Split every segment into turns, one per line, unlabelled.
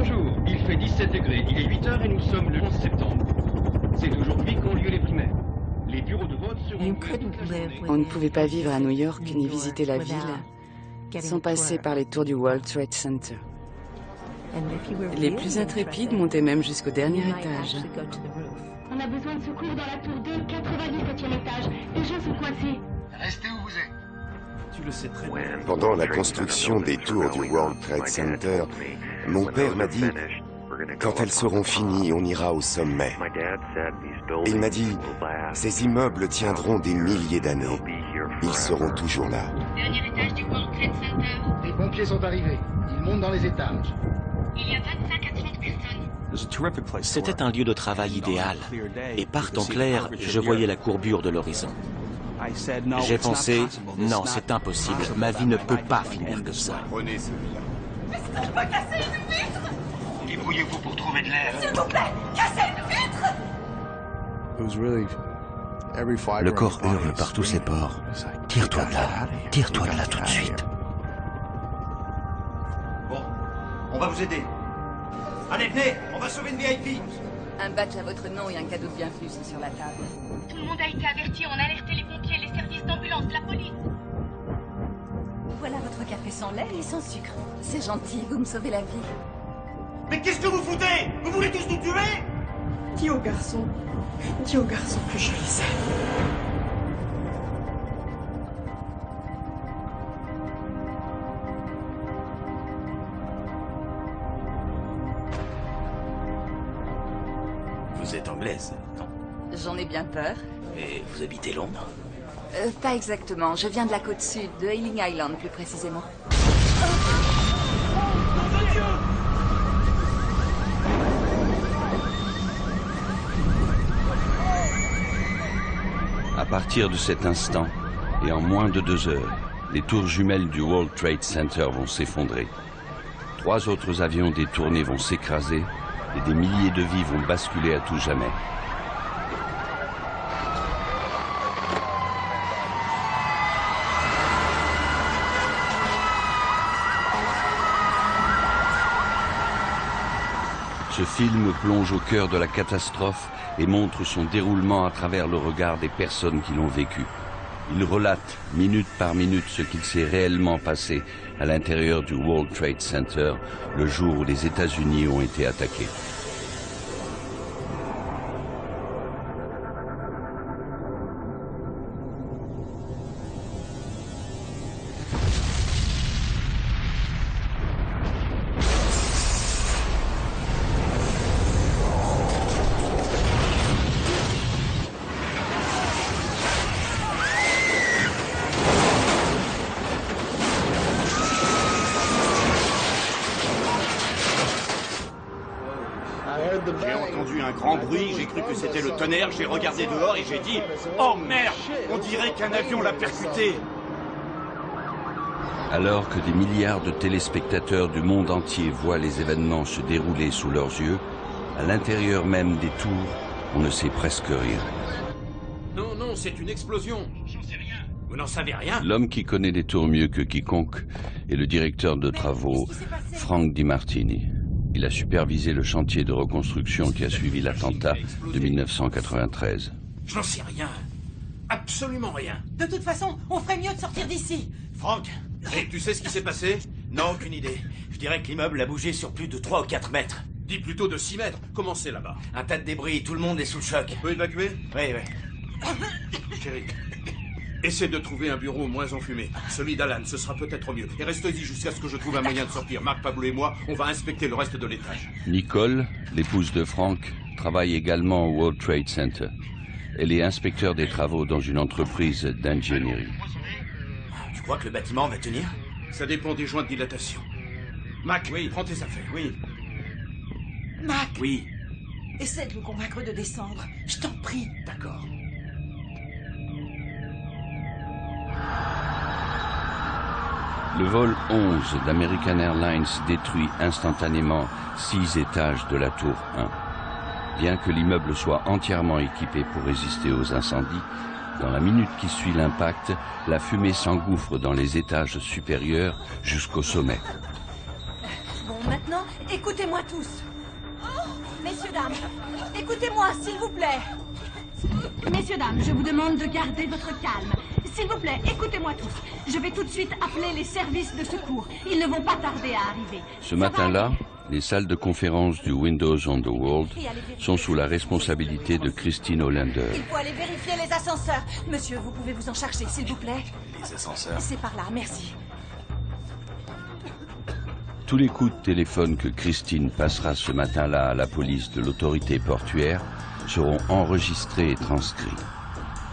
Bonjour, il fait 17 degrés, il est 8 heures et nous sommes le 11 septembre. C'est aujourd'hui qu'ont lieu les primaires. Les bureaux de vote seront ouverts toute la journée.
On ne pouvait pas vivre à New York ni visiter la ville sans passer par les tours du World Trade Center. Les plus intrépides montaient même jusqu'au dernier étage.
On a besoin de secours dans la tour 2, 97e étage. Les gens sont coincés.
Restez où vous êtes.
Tu le sais très bien.
Pendant la construction des tours du World Trade Center, mon père m'a dit « Quand elles seront finies, on ira au sommet. » Il m'a dit « Ces immeubles tiendront des milliers d'années. Ils seront toujours là. »
Dernier étage du World Trade Center.
Les pompiers sont arrivés. Ils montent dans les étages.
Il y a 25 à 30 personnes.
C'était un lieu de travail idéal. Et par temps clair, je voyais la courbure de l'horizon. J'ai pensé, non, c'est impossible. Ma vie ne peut pas finir comme ça.
Prenez celui-là.
Est-ce qu'on peut casser une vitre?
Débrouillez-vous pour trouver de l'air.
S'il vous plaît, cassez une vitre!
Le corps hurle par tous ses pores. Tire-toi de là tout de suite.
Bon, on va vous aider. Allez, venez, on va sauver une VIP.
Un badge à votre nom et un cadeau de bienvenue sont sur la table.
Tout le monde a été averti. On a alerté les pompiers, les services d'ambulance, la police.
Voilà votre café sans lait et sans sucre. C'est gentil, vous me sauvez la vie.
Mais qu'est-ce que vous foutez? Vous voulez tous nous tuer?
Dis au garçon que je les aime.
Vous êtes anglaise, non?
J'en ai bien peur.
Et vous habitez Londres?
Pas exactement, je viens de la côte sud, de Hayling Island plus précisément.
À partir de cet instant, et en moins de 2 heures, les tours jumelles du World Trade Center vont s'effondrer. 3 autres avions détournés vont s'écraser et des milliers de vies vont basculer à tout jamais. Ce film plonge au cœur de la catastrophe et montre son déroulement à travers le regard des personnes qui l'ont vécu. Il relate, minute par minute, ce qu'il s'est réellement passé à l'intérieur du World Trade Center le jour où les États-Unis ont été attaqués.
J'ai entendu un grand bruit, j'ai cru que c'était le tonnerre, j'ai regardé dehors et j'ai dit « Oh merde, on dirait qu'un avion l'a percuté !»
Alors que des milliards de téléspectateurs du monde entier voient les événements se dérouler sous leurs yeux, à l'intérieur même des tours, on ne sait presque rien.
Non, non, c'est une explosion. J'en sais rien. Vous n'en savez rien?
L'homme qui connaît les tours mieux que quiconque est le directeur de travaux, Frank DiMartini. Il a supervisé le chantier de reconstruction qui a suivi l'attentat de 1993.
Je n'en sais rien. Absolument rien.
De toute façon, on ferait mieux de sortir d'ici.
Franck, et tu sais ce qui s'est passé? Non, aucune idée. Je dirais que l'immeuble a bougé sur plus de 3 ou 4 mètres. Dis plutôt de 6 mètres. Comment c'est là-bas? Un tas de débris, tout le monde est sous le choc. On peut évacuer? Oui, oui. Chérie, essaie de trouver un bureau moins enfumé. Celui d'Alan, ce sera peut-être mieux. Et reste-y jusqu'à ce que je trouve un moyen de sortir. Marc, Pablo et moi, on va inspecter le reste de l'étage.
Nicole, l'épouse de Frank, travaille également au World Trade Center. Elle est inspecteur des travaux dans une entreprise d'ingénierie.
Tu crois que le bâtiment va tenir? Ça dépend des joints de dilatation. Mac, oui, prends tes affaires, oui.
Mac,
Oui,
essaie de le convaincre de descendre. Je t'en prie.
d'accord.
Le vol 11 d'American Airlines détruit instantanément 6 étages de la tour 1. Bien que l'immeuble soit entièrement équipé pour résister aux incendies, dans la minute qui suit l'impact, la fumée s'engouffre dans les étages supérieurs jusqu'au sommet.
Bon, maintenant, écoutez-moi tous. Messieurs, dames, écoutez-moi, s'il vous plaît. Messieurs, dames, je vous demande de garder votre calme. S'il vous plaît, écoutez-moi tous. Je vais tout de suite appeler les services de secours. Ils ne vont pas tarder à arriver.
Ce matin-là, les salles de conférence du Windows on the World sont sous la responsabilité de Christine Hollander.
Il faut aller vérifier les ascenseurs. Monsieur, vous pouvez vous en charger, s'il vous plaît?
Les ascenseurs?
C'est par là, merci.
Tous les coups de téléphone que Christine passera ce matin-là à la police de l'autorité portuaire seront enregistrés et transcrits.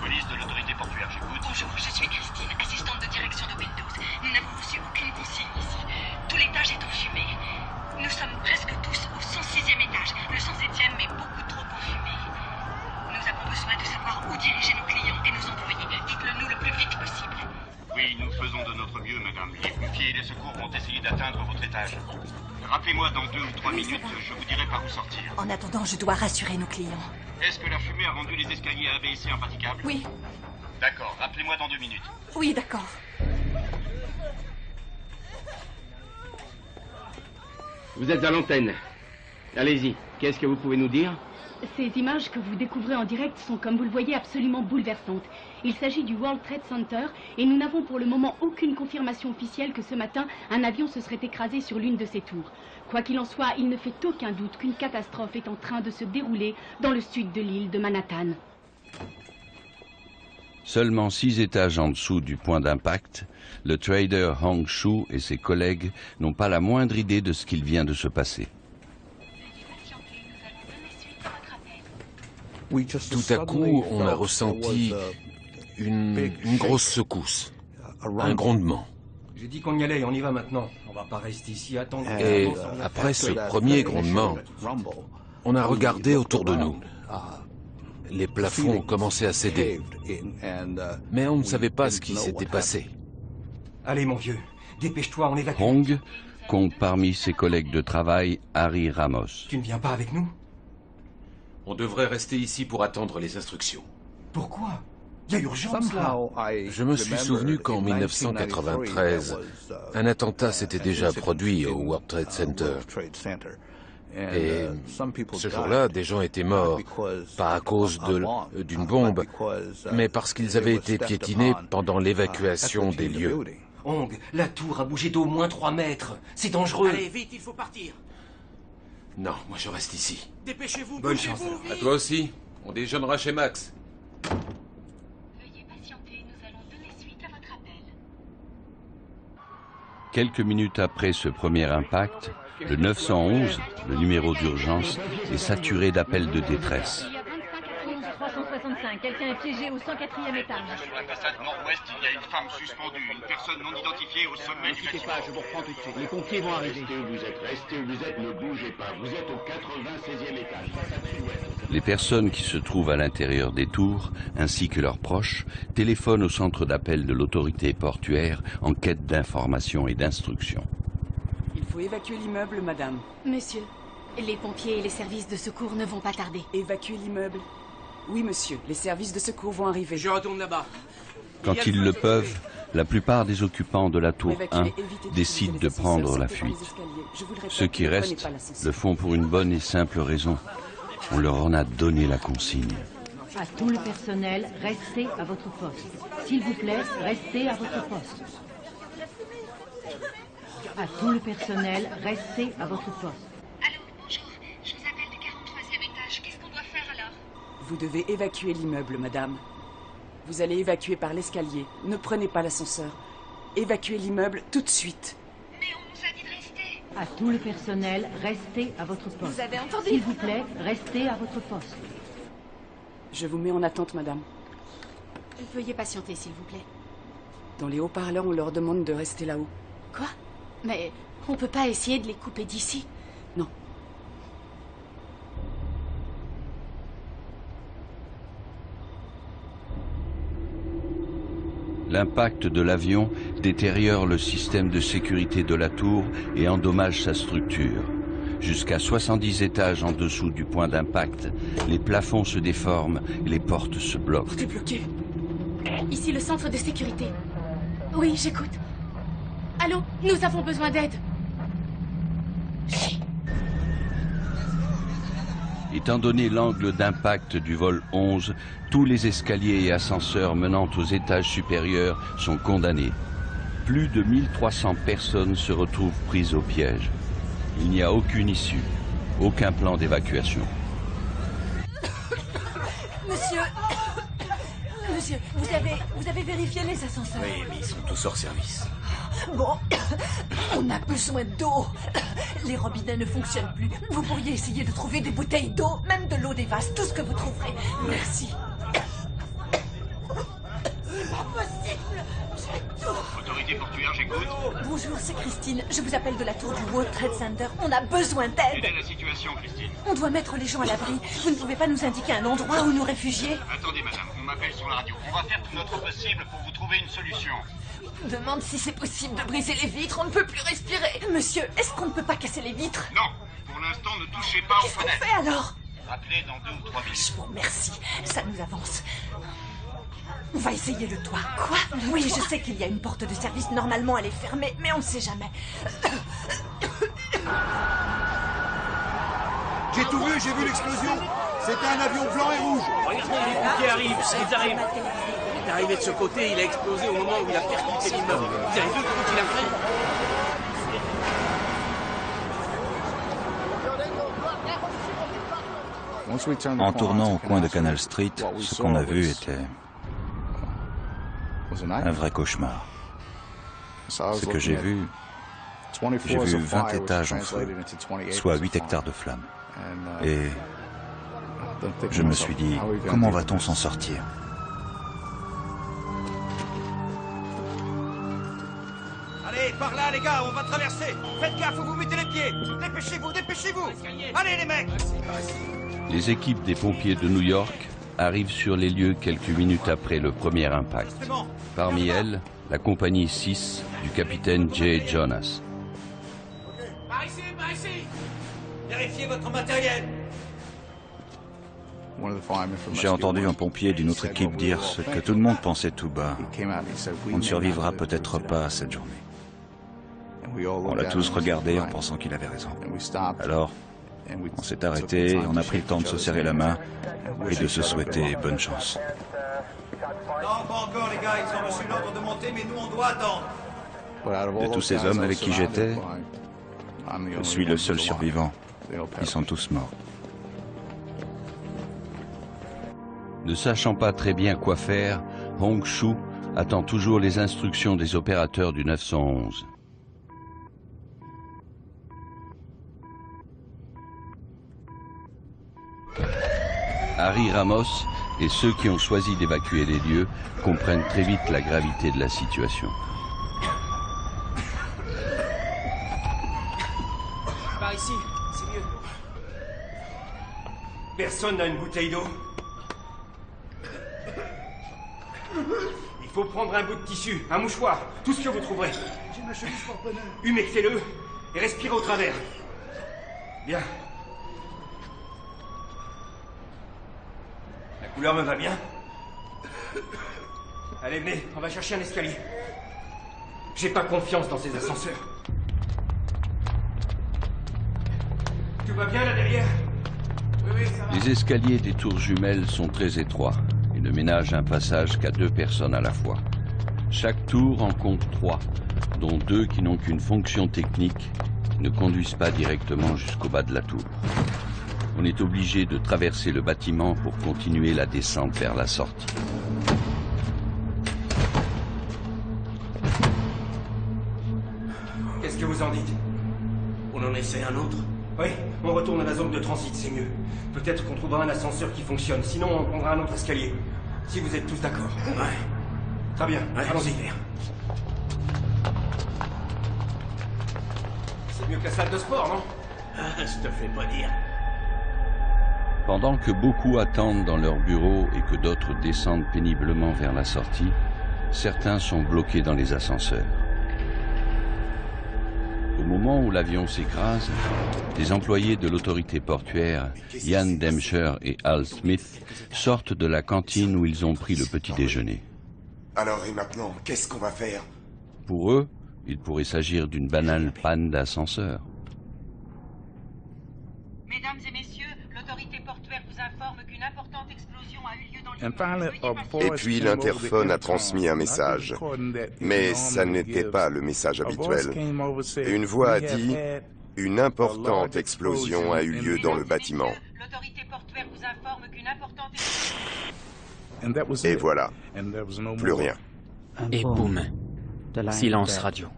Police de l'autorité portuaire, j'écoute.
Bonjour, je suis Christine, assistante de direction de Windows. Nous n'avons reçu aucune consigne ici. Tout l'étage est enfumé. Nous sommes presque tous au 106e étage. Le 107e est beaucoup trop enfumé. Nous avons besoin de savoir où diriger nos clients et nos employés. Dites-le nous le plus vite possible.
Oui, nous faisons de notre mieux, madame. Les pompiers et les secours vont essayer d'atteindre votre étage. Rappelez-moi dans 2 ou 3 minutes, je vous dirai par où sortir.
En attendant, je dois rassurer nos clients.
Est-ce que la fumée a rendu les escaliers A, B et C impraticables?
Oui.
D'accord, rappelez-moi dans 2 minutes.
Oui, d'accord.
Vous êtes à l'antenne. Allez-y, qu'est-ce que vous pouvez nous dire?
Ces images que vous découvrez en direct sont, comme vous le voyez, absolument bouleversantes. Il s'agit du World Trade Center et nous n'avons pour le moment aucune confirmation officielle que ce matin, un avion se serait écrasé sur l'une de ces tours. Quoi qu'il en soit, il ne fait aucun doute qu'une catastrophe est en train de se dérouler dans le sud de l'île de Manhattan.
Seulement 6 étages en dessous du point d'impact, le trader Hong Shu et ses collègues n'ont pas la moindre idée de ce qu'il vient de se passer.
Tout à coup, on a ressenti une grosse secousse, un grondement.
J'ai dit qu'on y allait, on y va maintenant. On va pas rester ici à attendre.
Et après ce premier grondement, on a regardé autour de nous. Les plafonds ont commencé à céder, mais on ne savait pas ce qui s'était passé.
Allez, mon vieux, dépêche-toi, on évacue.
Hong compte parmi ses collègues de travail Harry Ramos.
Tu ne viens pas avec nous?
On devrait rester ici pour attendre les instructions.
Pourquoi? Il y a urgence là.
Je me suis souvenu qu'en 1993, un attentat s'était déjà produit au World Trade Center. Et ce jour-là, des gens étaient morts, pas à cause d'une bombe, mais parce qu'ils avaient été piétinés pendant l'évacuation des lieux.
Hong, la tour a bougé d'au moins 3 mètres. C'est dangereux.
Allez, vite, il faut partir.
Non, moi je reste ici.
Dépêchez-vous,
bonne chance.
À toi aussi. On déjeunera chez Max.
Veuillez patienter, nous allons donner suite à votre appel.
Quelques minutes après ce premier impact, le 911, le numéro d'urgence, est saturé d'appels de détresse.
Il y a 365, quelqu'un est piégé au 104e étage.
Sur la façade nord-ouest, il y a une femme suspendue, une personne non identifiée au sommet du bâtiment.
Je vous reprends tout de suite. Les pompiers vont arriver. Restez où vous êtes, ne bougez pas. Vous êtes au 96e étage.
Les personnes qui se trouvent à l'intérieur des tours, ainsi que leurs proches, téléphonent au centre d'appel de l'autorité portuaire en quête d'informations et d'instructions.
Il faut évacuer l'immeuble, madame.
Monsieur, les pompiers et les services de secours ne vont pas tarder.
Évacuer l'immeuble? Oui, monsieur. Les services de secours vont arriver.
Je retourne là-bas.
Quand ils le peuvent, la plupart des occupants de la tour 1 décident de prendre la fuite. Ceux qui restent le font pour une bonne et simple raison. On leur en a donné la consigne.
À tout le personnel, restez à votre poste. S'il vous plaît, restez à votre poste. À tout le personnel, restez à votre poste.
Allô, bonjour. Je vous appelle du 43e étage. Qu'est-ce qu'on doit faire alors?
Vous devez évacuer l'immeuble, madame. Vous allez évacuer par l'escalier. Ne prenez pas l'ascenseur. Évacuez l'immeuble tout de suite.
Mais on nous a dit de rester.
À tout le personnel, restez à votre poste.
Vous avez entendu?
S'il vous plaît, restez à votre poste.
Je vous mets en attente, madame.
Veuillez patienter, s'il vous plaît.
Dans les haut-parleurs, on leur demande de rester là-haut.
Quoi? Mais on peut pas essayer de les couper d'ici?
Non.
L'impact de l'avion détériore le système de sécurité de la tour et endommage sa structure. Jusqu'à 70 étages en dessous du point d'impact, les plafonds se déforment et les portes se bloquent.
T'es bloqué.
Ici le centre de sécurité. Oui, j'écoute. Allô, nous avons besoin d'aide.
Étant donné l'angle d'impact du vol 11, tous les escaliers et ascenseurs menant aux étages supérieurs sont condamnés. Plus de 1300 personnes se retrouvent prises au piège. Il n'y a aucune issue, aucun plan d'évacuation.
Monsieur, vous avez vérifié les ascenseurs?
Oui, mais ils sont tous hors service.
Bon, on a besoin d'eau. Les robinets ne fonctionnent plus. Vous pourriez essayer de trouver des bouteilles d'eau, même de l'eau des vases, tout ce que vous trouverez. Merci. C'est pas possible.
Autorité portuaire, j'écoute.
Bonjour, c'est Christine. Je vous appelle de la tour du World Trade Center. On a besoin d'aide.
Quelle est la situation, Christine?
On doit mettre les gens à l'abri. Vous ne pouvez pas nous indiquer un endroit où nous réfugier?
Attendez, madame, on m'appelle sur la radio. On va faire tout notre possible pour vous trouver une solution.
Demande si c'est possible de briser les vitres. On ne peut plus respirer. Monsieur, est-ce qu'on ne peut pas casser les vitres?
Non, pour l'instant, ne touchez pas aux fenêtres.
Qu'est-ce qu'on fait alors?
Rappelez dans 2 ou 3 minutes.
Je vous remercie. Ça nous avance. On va essayer le toit. Quoi? Oui, je sais qu'il y a une porte de service. Normalement, elle est fermée, mais on ne sait jamais.
J'ai tout vu, j'ai vu l'explosion. C'était un avion blanc et rouge.
Regardez, les pompiers arrivent, ils arrivent. Il est arrivé de ce côté, il a explosé au moment où il a percuté l'immeuble. Vous avez vu le coup qu'il a fait?
En tournant au coin de Canal Street, ce qu'on a vu était un vrai cauchemar. Ce que j'ai vu 20 étages en feu, soit 8 hectares de flammes. Et je me suis dit, comment va-t-on s'en sortir?
Allez, par là, les gars, on va traverser. Faites gaffe où vous mettez les pieds. Dépêchez-vous, dépêchez-vous. Allez, les mecs.
Les équipes des pompiers de New York arrivent sur les lieux quelques minutes après le premier impact. Parmi elles, la compagnie 6 du capitaine Jay Jonas.
Par ici. Vérifiez votre matériel.
J'ai entendu un pompier d'une autre équipe dire ce que tout le monde pensait tout bas. On ne survivra peut-être pas à cette journée. On l'a tous regardé en pensant qu'il avait raison. Alors, on s'est arrêté, on a pris le temps de se serrer la main et de se souhaiter bonne chance.
Non, pas encore, les gars, ils ont reçu l'ordre de monter, mais nous, on doit attendre.
De tous ces hommes avec qui j'étais, je suis le seul survivant. Ils sont tous morts.
Ne sachant pas très bien quoi faire, Hong Shu attend toujours les instructions des opérateurs du 911. Harry Ramos et ceux qui ont choisi d'évacuer les lieux comprennent très vite la gravité de la situation.
Par ici, c'est mieux. Personne n'a une bouteille d'eau? Il faut prendre un bout de tissu, un mouchoir, tout ce que vous trouverez.
J'ai ma chemise porte-bonheur.
Humectez-le et respirez au travers. Bien. La couleur me va bien. Allez, venez, on va chercher un escalier. J'ai pas confiance dans ces ascenseurs. Tout va bien là derrière? Oui, ça va.
Les escaliers des tours jumelles sont très étroits et ne ménagent un passage qu'à 2 personnes à la fois. Chaque tour en compte 3, dont 2 qui n'ont qu'une fonction technique et ne conduisent pas directement jusqu'au bas de la tour. On est obligé de traverser le bâtiment pour continuer la descente vers la sortie.
Qu'est-ce que vous en dites? On en essaie un autre? Oui, on retourne à la zone de transit, c'est mieux. Peut-être qu'on trouvera un ascenseur qui fonctionne, sinon on prendra un autre escalier. Si vous êtes tous d'accord. Ouais. Très bien, allons-y. C'est mieux que la salle de sport, non? Je te fais pas dire.
Pendant que beaucoup attendent dans leur bureau et que d'autres descendent péniblement vers la sortie, certains sont bloqués dans les ascenseurs. Au moment où l'avion s'écrase, des employés de l'autorité portuaire, Ian Dempster et Al Smith, sortent de la cantine où ils ont pris le petit déjeuner.
Alors et maintenant, qu'est-ce qu'on va faire?
Pour eux, il pourrait s'agir d'une banale panne d'ascenseur.
Mesdames et messieurs, l'autorité portuaire
Et puis l'interphone a transmis un message. Mais ça n'était pas le message habituel. Une voix a dit « Une importante explosion a eu lieu dans le bâtiment ». Et voilà. Plus rien.
Et boum. Silence radio.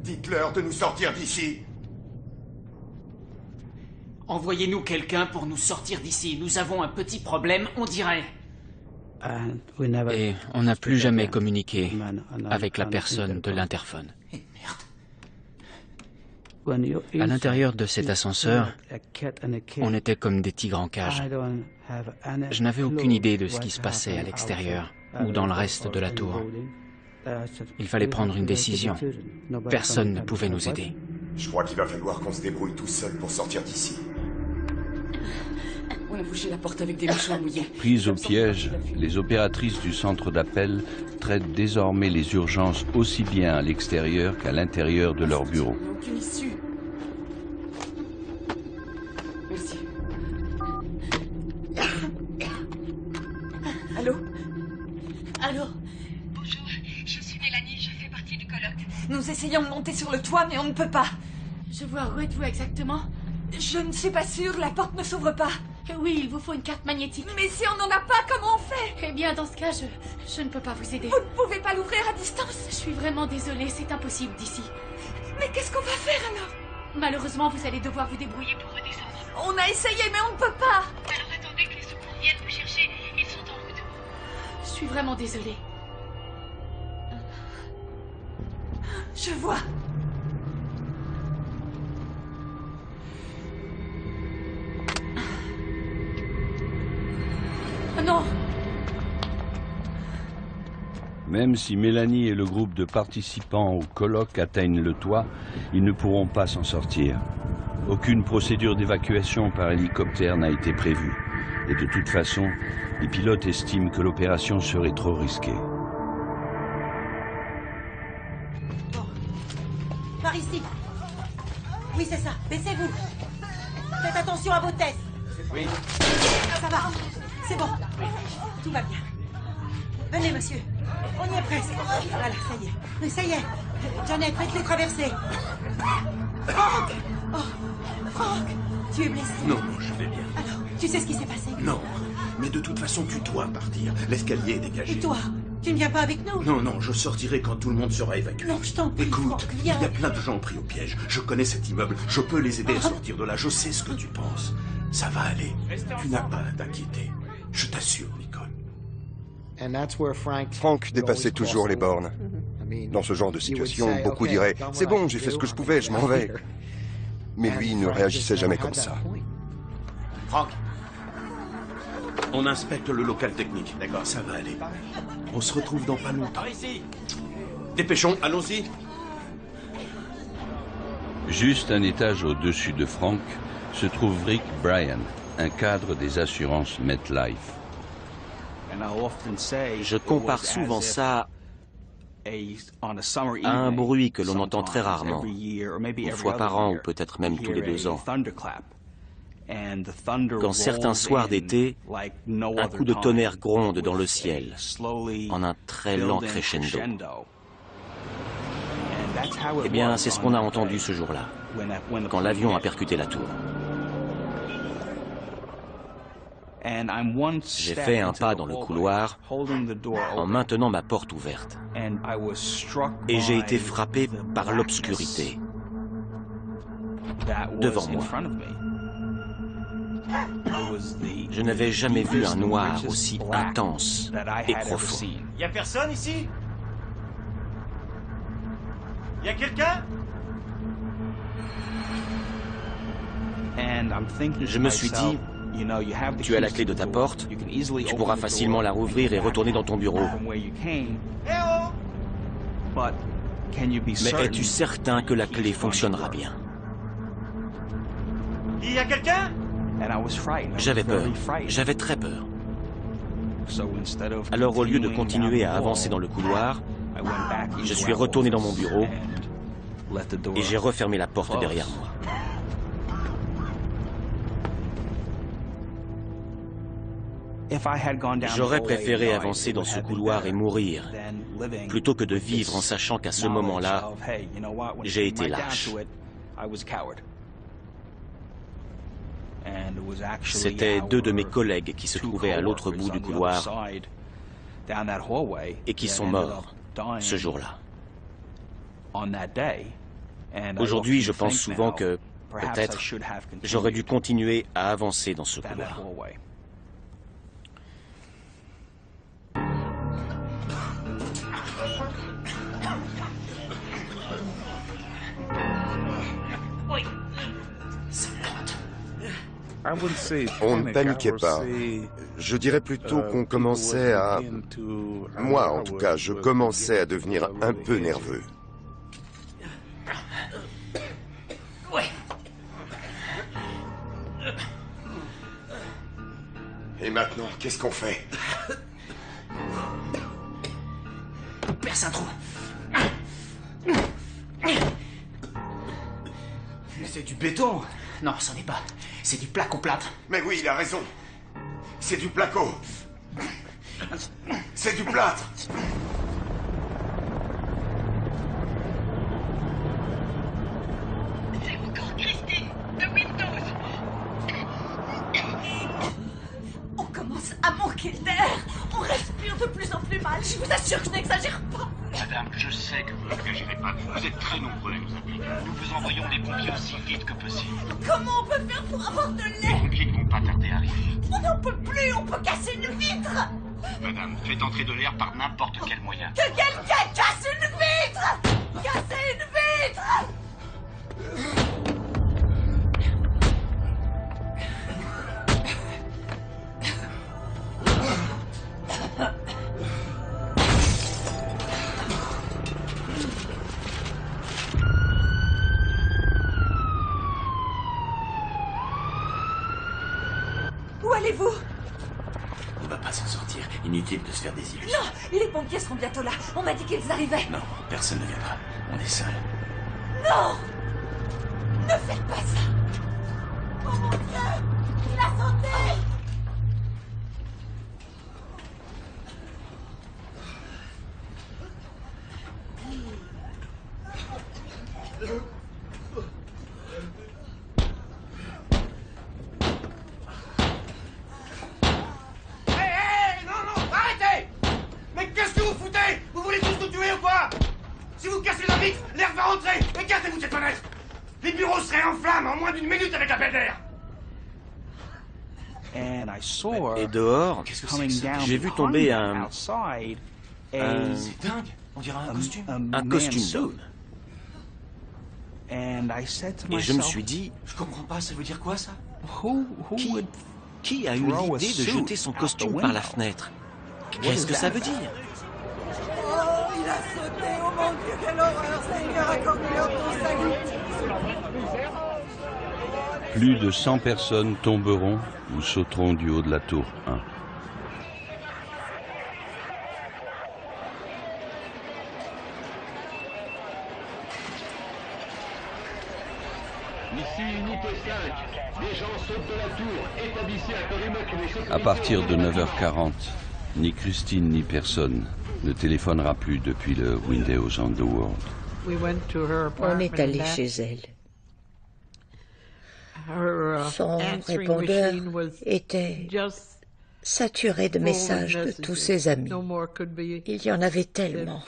Dites-leur de nous sortir d'ici.
Envoyez-nous quelqu'un pour nous sortir d'ici. Nous avons un petit problème, on dirait.
Et on n'a plus jamais communiqué avec la personne de l'interphone. À l'intérieur de cet ascenseur, on était comme des tigres en cage. Je n'avais aucune idée de ce qui se passait à l'extérieur ou dans le reste de la tour. Il fallait prendre une décision. Personne ne pouvait nous aider.
Je crois qu'il va falloir qu'on se débrouille tout seul pour sortir d'ici.
On a bouché la porte avec des mouchoirs mouillés.
Prises au piège, les opératrices du centre d'appel traitent désormais les urgences aussi bien à l'extérieur qu'à l'intérieur de leur bureau.
Aucune issue. Merci. Allô?
Allô?
Bonjour, je suis Mélanie, je fais partie du colloque.
Nous essayons de monter sur le toit, mais on ne peut pas.
Je vois, où êtes-vous exactement?
Je ne suis pas sûre, la porte ne s'ouvre pas.
Oui, il vous faut une carte magnétique.
Mais si on n'en a pas, comment on fait?
Eh bien, dans ce cas, je ne peux pas vous aider.
Vous ne pouvez pas l'ouvrir à distance?
Je suis vraiment désolée, c'est impossible d'ici.
Mais qu'est-ce qu'on va faire alors?
Malheureusement, vous allez devoir vous débrouiller pour redescendre.
On a essayé, mais on ne peut pas.
Alors attendez que les secours viennent vous chercher, ils sont en route.
Je suis vraiment désolée.
Je vois. Non.
Même si Mélanie et le groupe de participants au colloque atteignent le toit, ils ne pourront pas s'en sortir. Aucune procédure d'évacuation par hélicoptère n'a été prévue. Et de toute façon, les pilotes estiment que l'opération serait trop risquée.
Bon. Par ici. Oui, c'est ça. Baissez-vous. Faites attention à vos tests.
Oui.
Ça va. C'est bon. Tout va bien. Venez, monsieur. On y est presque. Voilà, ça y est. Mais ça y est. Janet, faites-les traverser. Franck! Oh, Franck! Tu es blessé?
Non, je vais bien.
Alors, tu sais ce qui s'est passé?
Non, mais de toute façon, tu dois partir. L'escalier est dégagé.
Et toi? Tu ne viens pas avec nous?
Non, non, je sortirai quand tout le monde sera évacué.
Non, je t'en prie,
Écoute,
Franck, viens.
il y a plein de gens pris au piège. Je connais cet immeuble. Je peux les aider à sortir de là. Je sais ce que tu penses. Ça va aller. Tu n'as pas à t'inquiéter. Je t'assure, Nicole.
Frank dépassait toujours les bornes. Dans ce genre de situation, beaucoup diraient « C'est bon, j'ai fait ce que je pouvais, je m'en vais ». Mais lui ne réagissait jamais comme ça.
Franck, on inspecte le local technique. D'accord, ça va aller. On se retrouve dans pas longtemps. Dépêchons, allons-y.
Juste un étage au-dessus de Frank se trouve Rick Bryan, un cadre des assurances MetLife.
Je compare souvent ça à un bruit que l'on entend très rarement, une fois par an ou peut-être même tous les 2 ans. Quand certains soirs d'été, un coup de tonnerre gronde dans le ciel, en un très lent crescendo. Eh bien, c'est ce qu'on a entendu ce jour-là, quand l'avion a percuté la tour. J'ai fait un pas dans le couloir en maintenant ma porte ouverte. Et j'ai été frappé par l'obscurité devant moi. Je n'avais jamais vu un noir aussi intense et profond.
Y a personne ici? Y a quelqu'un?
Je me suis dit, tu as la clé de ta porte, tu pourras facilement la rouvrir et retourner dans ton bureau. Mais es-tu certain que la clé fonctionnera bien?
Il y a quelqu'un?
J'avais peur, j'avais très peur. Alors au lieu de continuer à avancer dans le couloir, je suis retourné dans mon bureau et j'ai refermé la porte derrière moi.
J'aurais préféré avancer dans ce couloir et mourir, plutôt que de vivre en sachant qu'à ce moment-là, j'ai été lâche. C'étaient 2 de mes collègues qui se trouvaient à l'autre bout du couloir et qui sont morts ce jour-là. Aujourd'hui, je pense souvent que, peut-être, j'aurais dû continuer à avancer dans ce couloir.
On ne paniquait pas. Je dirais plutôt qu'on commençait à... Moi, en tout cas, je commençais à devenir un peu nerveux. Et maintenant, qu'est-ce qu'on fait?
On perce un trou. C'est du béton. Non, c'en est pas. C'est du placo-plâtre.
Mais oui, il a raison. C'est du placo. C'est du plâtre.
C'est encore Christine, de Windows.
On commence à manquer d'air. On respire de plus en plus mal. Je vous assure que je n'exagère pas.
Madame, je sais que vous n'exagérez pas. Vous êtes très nombreux à nous appeler. Nous vous envoyons des pompiers aussi vite que possible.
Comment on peut faire pour avoir de
Les
l'air?
pompiers ne vont pas tarder à arriver.
On n'en peut plus. On peut casser une vitre.
Madame, faites entrer de l'air par n'importe quel moyen.
Que quelqu'un casse une vitre. Casser une vitre. Où allez-vous?
On va pas s'en sortir. Inutile de se faire des illusions.
Non, les pompiers seront bientôt là. On m'a dit qu'ils arrivaient.
Non, personne ne viendra. On est seuls.
Non! Ne faites pas ça! Oh mon Dieu! La santé!
Non, arrêtez! Mais qu'est-ce que vous foutez? Vous voulez tous nous tuer ou quoi? Si vous cassez la vitre, l'air va rentrer! Écartez-vous de cette fenêtre! Les bureaux seraient en flammes en moins d'1 minute avec l'appel d'air!
Et dehors, j'ai vu tomber un
C'est dingue. On dirait un costume.
Un costume d'homme. Et je me suis dit...
Je comprends pas, ça veut dire quoi, ça?
Qui a eu l'idée de jeter son costume par la fenêtre? Qu'est-ce que ça veut dire?
Oh, il a sauté. Oh mon Dieu, quelle horreur. Seigneur, accorde-leur ton salut.
Plus de 100 personnes tomberont ou sauteront du haut de la tour 1.
Ici unité 5. Les gens sautent de la tour. Établissez un périmètre de sécurité.
À partir de 9h40, ni Christine ni personne ne téléphonera plus depuis le Windows on the World.
On est allé chez elle. Son répondeur était saturé de messages de tous ses amis. Il y en avait tellement.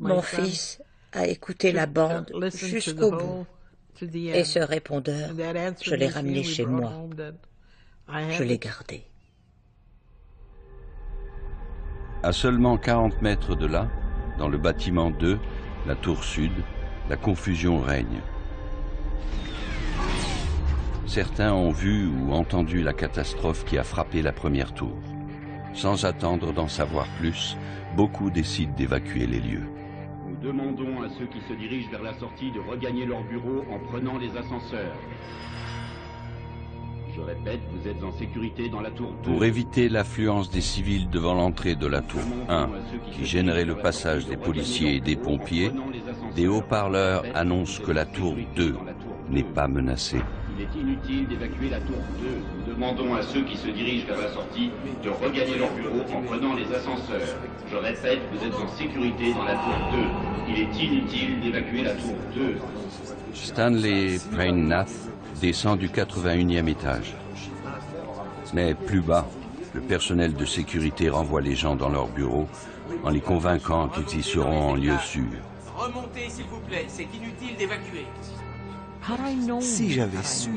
Mon fils a écouté la bande jusqu'au bout. Et ce répondeur, je l'ai ramené chez moi. Je l'ai gardé.
À seulement 40 mètres de là, dans le bâtiment 2, la tour sud, la confusion règne. Certains ont vu ou entendu la catastrophe qui a frappé la première tour. Sans attendre d'en savoir plus, beaucoup décident d'évacuer les lieux.
Nous demandons à ceux qui se dirigent vers la sortie de regagner leur bureau en prenant les ascenseurs. Je répète, vous êtes en sécurité dans la tour 2.
Pour éviter l'affluence des civils devant l'entrée de la tour 1, qui gênerait le passage des policiers et des pompiers, des haut-parleurs annoncent que la tour 2 n'est pas menacée.
Il est inutile d'évacuer la tour 2. Nous demandons à ceux qui se dirigent vers la sortie de regagner leur bureau en prenant les ascenseurs. Je répète, vous êtes en sécurité dans la tour 2. Il est inutile d'évacuer la tour 2.
Stanley Prainnath descend du 81e étage. Mais plus bas, le personnel de sécurité renvoie les gens dans leur bureau en les convainquant qu'ils y seront en lieu sûr.
Remontez, s'il vous plaît, c'est inutile d'évacuer.
Si j'avais su,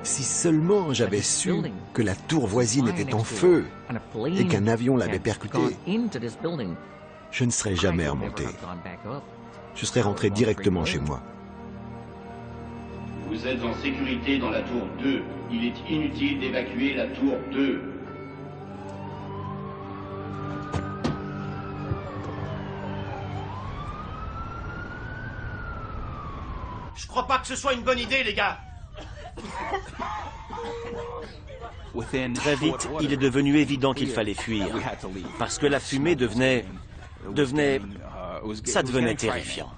si seulement j'avais su que la tour voisine était en feu et qu'un avion l'avait percuté, je ne serais jamais remonté. Je serais rentré directement chez moi.
Vous êtes en sécurité dans la tour 2. Il est inutile d'évacuer la tour 2.
Je crois pas que ce soit une bonne idée, les gars.
Très vite, il est devenu évident qu'il fallait fuir, parce que la fumée ça devenait terrifiant.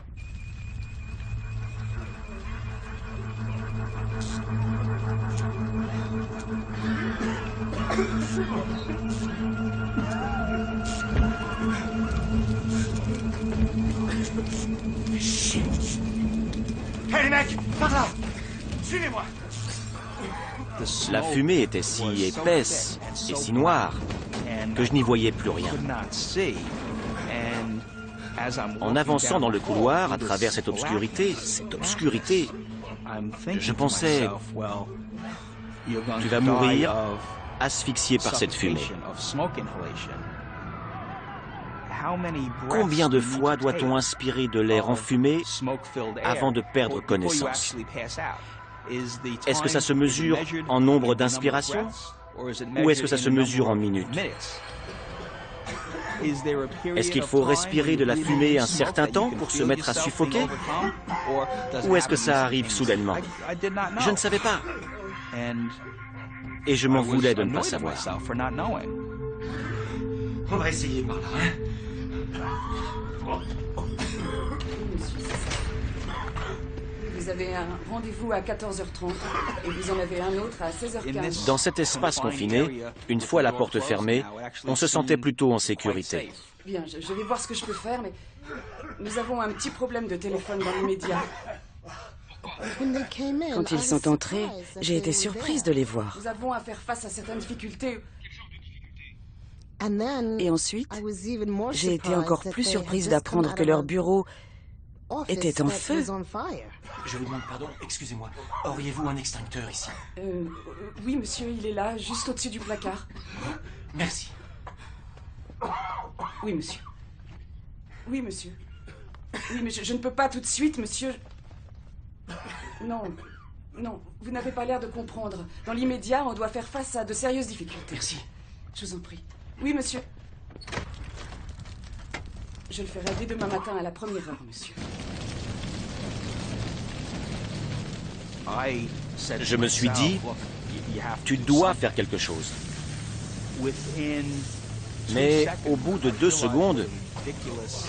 Hé les mecs, par là. Suivez-moi.
La fumée était si épaisse et si noire que je n'y voyais plus rien. En avançant dans le couloir à travers cette obscurité, je pensais, tu vas mourir asphyxié par cette fumée. Combien de fois doit-on inspirer de l'air enfumé avant de perdre connaissance? Est-ce que ça se mesure en nombre d'inspirations ou est-ce que ça se mesure en minutes? Est-ce qu'il faut respirer de la fumée un certain temps pour se mettre à suffoquer? Ou est-ce que ça arrive soudainement? Je ne savais pas. Et je m'en voulais de ne pas savoir.
On va essayer par là, hein?
Vous avez un rendez-vous à 14h30 et vous en avez un autre à 16h15.
Dans cet espace confiné, une fois la porte fermée, on se sentait plutôt en sécurité.
Bien, je vais voir ce que je peux faire, mais nous avons un petit problème de téléphone dans l'immédiat. Quand ils sont entrés, j'ai été surprise de les voir. Nous avons à faire face à certaines difficultés. Et ensuite, j'ai été encore plus surprise d'apprendre que leur bureau était en feu.
Je vous demande pardon, excusez-moi. Auriez-vous un extincteur ici?
Oui, monsieur, il est là, juste au-dessus du placard.
Merci.
Oui, monsieur. Oui, monsieur. Oui, mais je ne peux pas tout de suite, monsieur. Non, non, vous n'avez pas l'air de comprendre. Dans l'immédiat, on doit faire face à de sérieuses difficultés.
Merci.
Je vous en prie. Oui, monsieur. Je le ferai dès demain matin à la première heure, monsieur.
Je me suis dit, tu dois faire quelque chose. Mais au bout de 2 secondes,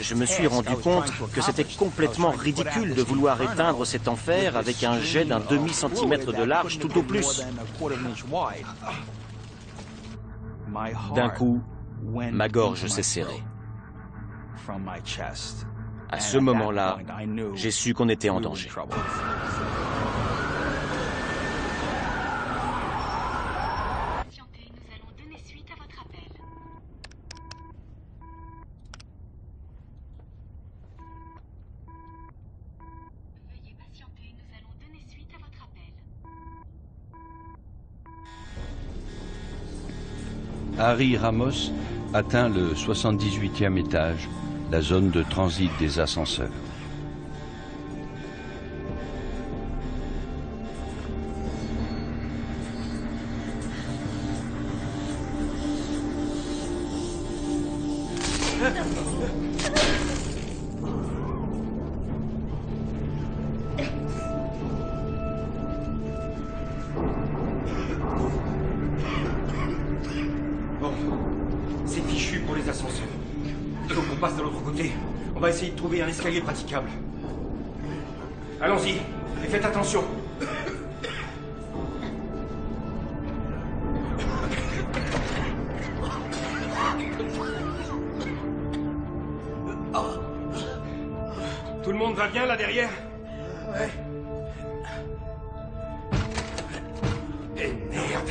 je me suis rendu compte que c'était complètement ridicule de vouloir éteindre cet enfer avec un jet d'un demi-centimètre de large tout au plus. D'un coup, ma gorge s'est serrée. À ce moment-là, j'ai su qu'on était en danger.
Harry Ramos atteint le 78e étage, la zone de transit des ascenseurs.
C'est fichu pour les ascenseurs. Il faut qu'on passe de l'autre côté. On va essayer de trouver un escalier praticable. Allons-y, et faites attention.
Tout le monde va bien là derrière? Ouais. Et merde.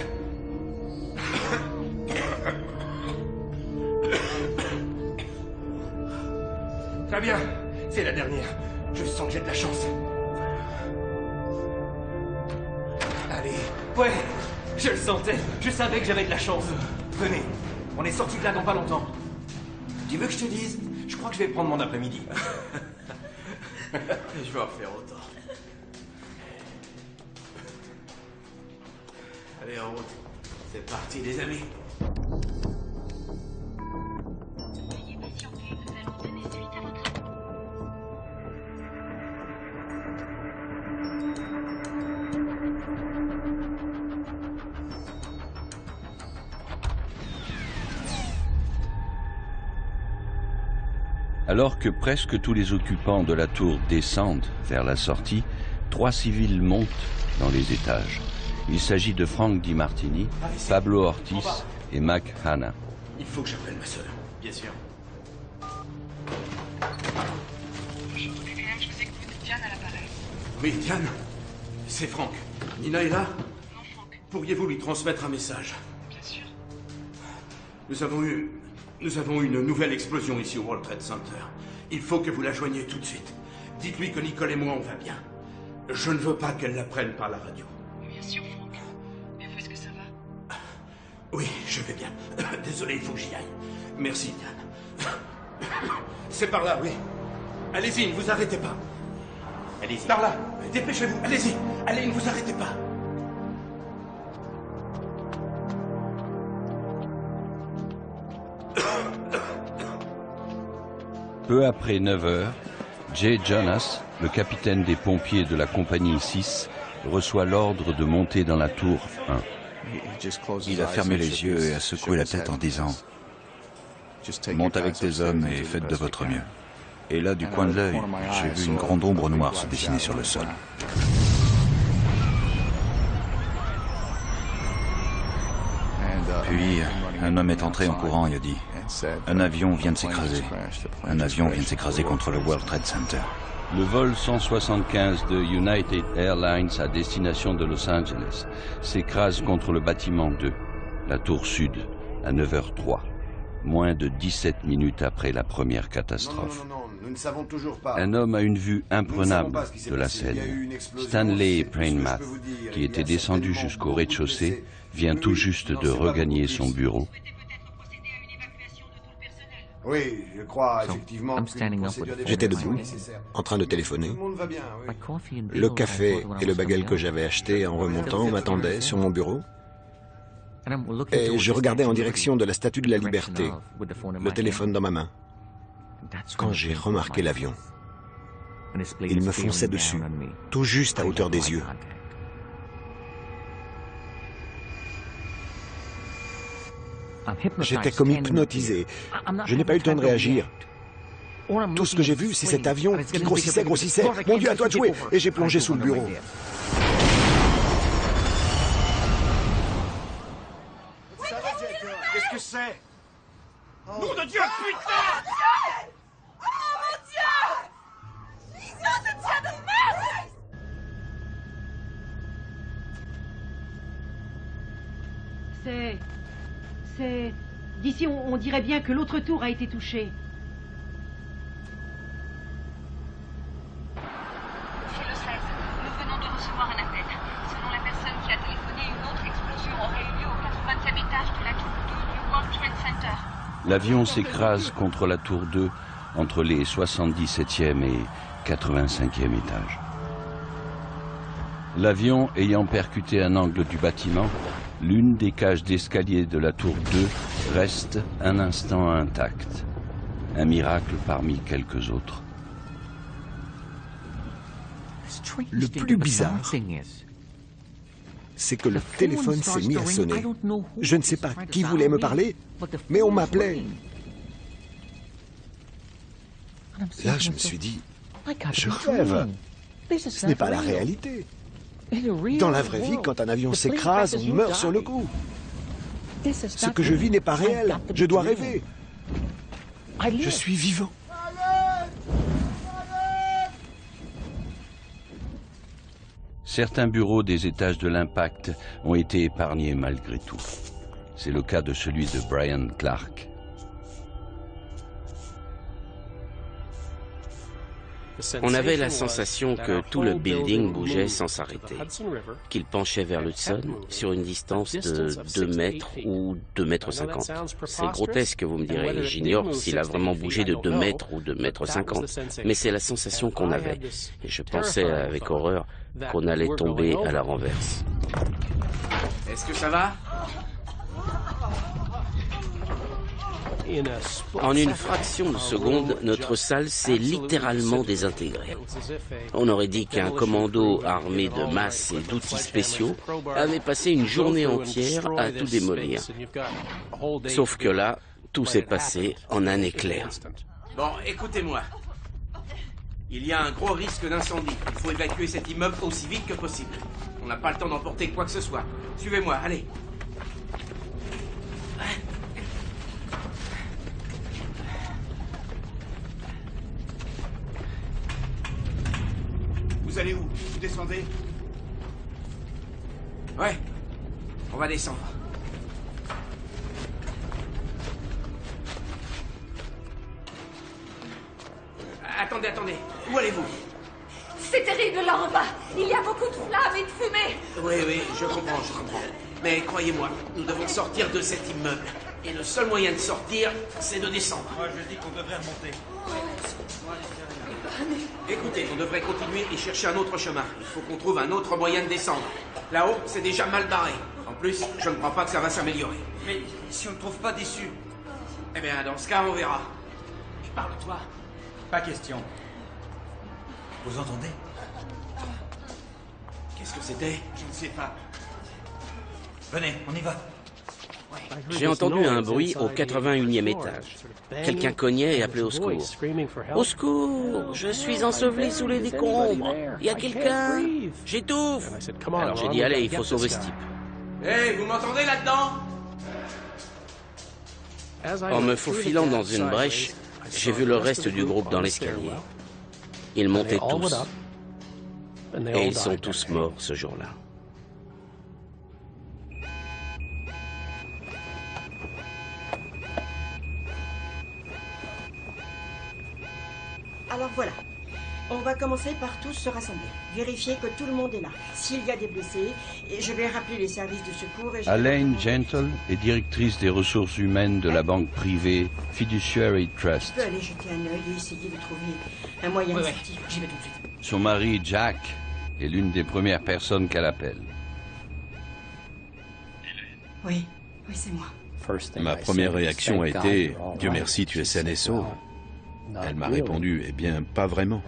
Très bien, c'est la dernière. Je sens que j'ai de la chance. Allez.
Ouais, je le sentais. Je savais que j'avais de la chance. Venez, on est sortis de là dans pas longtemps. Tu veux que je te dise? Je crois que je vais prendre mon après-midi.
Je vais en faire autant. Allez, en route. C'est parti, les amis.
Veuillez patienter, nous allons donner suite à votre appel.
Alors que presque tous les occupants de la tour descendent vers la sortie, 3 civils montent dans les étages. Il s'agit de Frank DiMartini, Pablo Ortiz et Mac Hanna.
Il faut que j'appelle ma sœur.
Bien sûr.
Bonjour, TVM, je sais que vous êtes Diane à l'appareil.
Oui, Diane. C'est Frank. Nina est là? Non, Frank. Pourriez-vous lui transmettre un message?
Bien sûr.
Nous avons eu une nouvelle explosion ici au World Trade Center. Il faut que vous la joigniez tout de suite. Dites-lui que Nicole et moi, on va bien. Je ne veux pas qu'elle l'apprenne par la radio.
Bien sûr, Frank. Mais vous, est-ce que ça va?
Oui, je vais bien. Désolé, il faut que j'y aille. Merci, Diane. C'est par là, oui. Allez-y, ne vous arrêtez pas.
Allez-y.
Par là. Dépêchez-vous. Allez-y. Allez, ne vous arrêtez pas.
Peu après 9 heures, Jay Jonas, le capitaine des pompiers de la compagnie 6, reçoit l'ordre de monter dans la tour 1.
Il a fermé les yeux et a secoué la tête en disant « Monte avec tes hommes et faites de votre mieux ». Et là, du coin de l'œil, j'ai vu une grande ombre noire se dessiner sur le sol. Puis, un homme est entré en courant et a dit « Un avion vient de s'écraser. Un avion vient de s'écraser contre le World Trade Center. »
Le vol 175 de United Airlines à destination de Los Angeles s'écrase contre le bâtiment 2, la tour sud, à 9h03, moins de 17 minutes après la première catastrophe.
Non, nous ne savons toujours pas.
Un homme a une vue imprenable de la scène. Stanley Prainmath, qui était descendu jusqu'au rez-de-chaussée, vient tout juste de regagner son bureau.
Oui, je crois effectivement.
J'étais debout, en train de téléphoner.
Tout le monde va bien, oui.
Le café et le bagel que j'avais acheté en remontant m'attendaient sur mon bureau. Et je regardais en direction de la Statue de la Liberté, le téléphone dans ma main, quand j'ai remarqué l'avion. Il me fonçait dessus, tout juste à hauteur des yeux. J'étais comme hypnotisé. Je n'ai pas eu le temps de réagir. Tout ce que j'ai vu, c'est cet avion qui grossissait. Mon Dieu, à toi de jouer! Et j'ai plongé sous le bureau.
Qu'est-ce que c'est? Nom de Dieu, putain!
Oh mon Dieu! Idiot de Dieu de merde!
D'ici, on dirait bien que l'autre tour a été touchée.
Kilo 16, nous venons de recevoir un appel. Selon la personne qui a téléphoné, une autre explosion aurait eu lieu au 80e étage de la tour 2 du World Trade Center.
L'avion s'écrase contre la tour 2, entre les 77e et 85e étages. L'avion ayant percuté un angle du bâtiment, l'une des cages d'escalier de la tour 2 reste un instant intacte. Un miracle parmi quelques autres.
Le plus bizarre, c'est que le téléphone s'est mis à sonner. Je ne sais pas qui voulait me parler, mais on m'appelait. Là, je me suis dit, je rêve. Ce n'est pas la réalité. Dans la vraie vie, quand un avion s'écrase, on meurt sur le coup. Ce que je vis n'est pas réel. Je dois rêver. Je suis vivant.
Certains bureaux des étages de l'impact ont été épargnés malgré tout. C'est le cas de celui de Brian Clark.
On avait la sensation que tout le building bougeait sans s'arrêter, qu'il penchait vers l'Hudson sur une distance de 2 mètres ou 2,50 mètres. C'est grotesque, vous me direz. J'ignore s'il a vraiment bougé de 2 mètres ou 2,50 mètres. Mais c'est la sensation qu'on avait. Et je pensais avec horreur qu'on allait tomber à la renverse.
Est-ce que ça va?
En une fraction de seconde, notre salle s'est littéralement désintégrée. On aurait dit qu'un commando armé de masses et d'outils spéciaux avait passé une journée entière à tout démolir. Sauf que là, tout s'est passé en un éclair.
Bon, écoutez-moi. Il y a un gros risque d'incendie. Il faut évacuer cet immeuble aussi vite que possible. On n'a pas le temps d'emporter quoi que ce soit. Suivez-moi, allez.
Vous allez où? Vous descendez?
Ouais, on va descendre. Attendez, attendez. Où allez-vous?
C'est terrible là en bas. Il y a beaucoup de flammes et de fumée.
Oui, je comprends. Mais croyez-moi, nous devons sortir de cet immeuble. Et le seul moyen de sortir, c'est de descendre.
Moi, je dis qu'on devrait remonter.
Écoutez, on devrait continuer et chercher un autre chemin. Il faut qu'on trouve un autre moyen de descendre. Là-haut, c'est déjà mal barré. En plus, je ne crois pas que ça va s'améliorer.
Mais si on ne trouve pas d'issue?
Eh bien, dans ce cas, on verra. Parle-toi.
Pas question. Vous entendez?
Qu'est-ce que c'était?
Je ne sais pas. Venez, on y va.
J'ai entendu un bruit au 81e étage. Quelqu'un cognait et appelait au secours. Au secours! Je suis enseveli sous les décombres. Il y a quelqu'un? J'étouffe! Alors j'ai dit, allez, il faut sauver ce type.
Hé, vous m'entendez là-dedans?
En me faufilant dans une brèche, j'ai vu le reste du groupe dans l'escalier. Ils montaient tous. Et ils sont tous morts ce jour-là.
Alors voilà, on va commencer par tous se rassembler. Vérifier que tout le monde est là. S'il y a des blessés, et je vais rappeler les services de secours et...
Elaine Gentle est directrice des ressources humaines de la banque privée Fiduciary Trust.
Je peux aller jeter un œil et essayer de trouver un moyen de sortir. J'y vais tout de suite.
Son mari, Jack, est l'une des premières personnes qu'elle appelle.
Oui, c'est moi.
Ma première réaction a été « Dieu merci, tu es saine et sauve ». Elle m'a répondu « Eh bien, pas vraiment.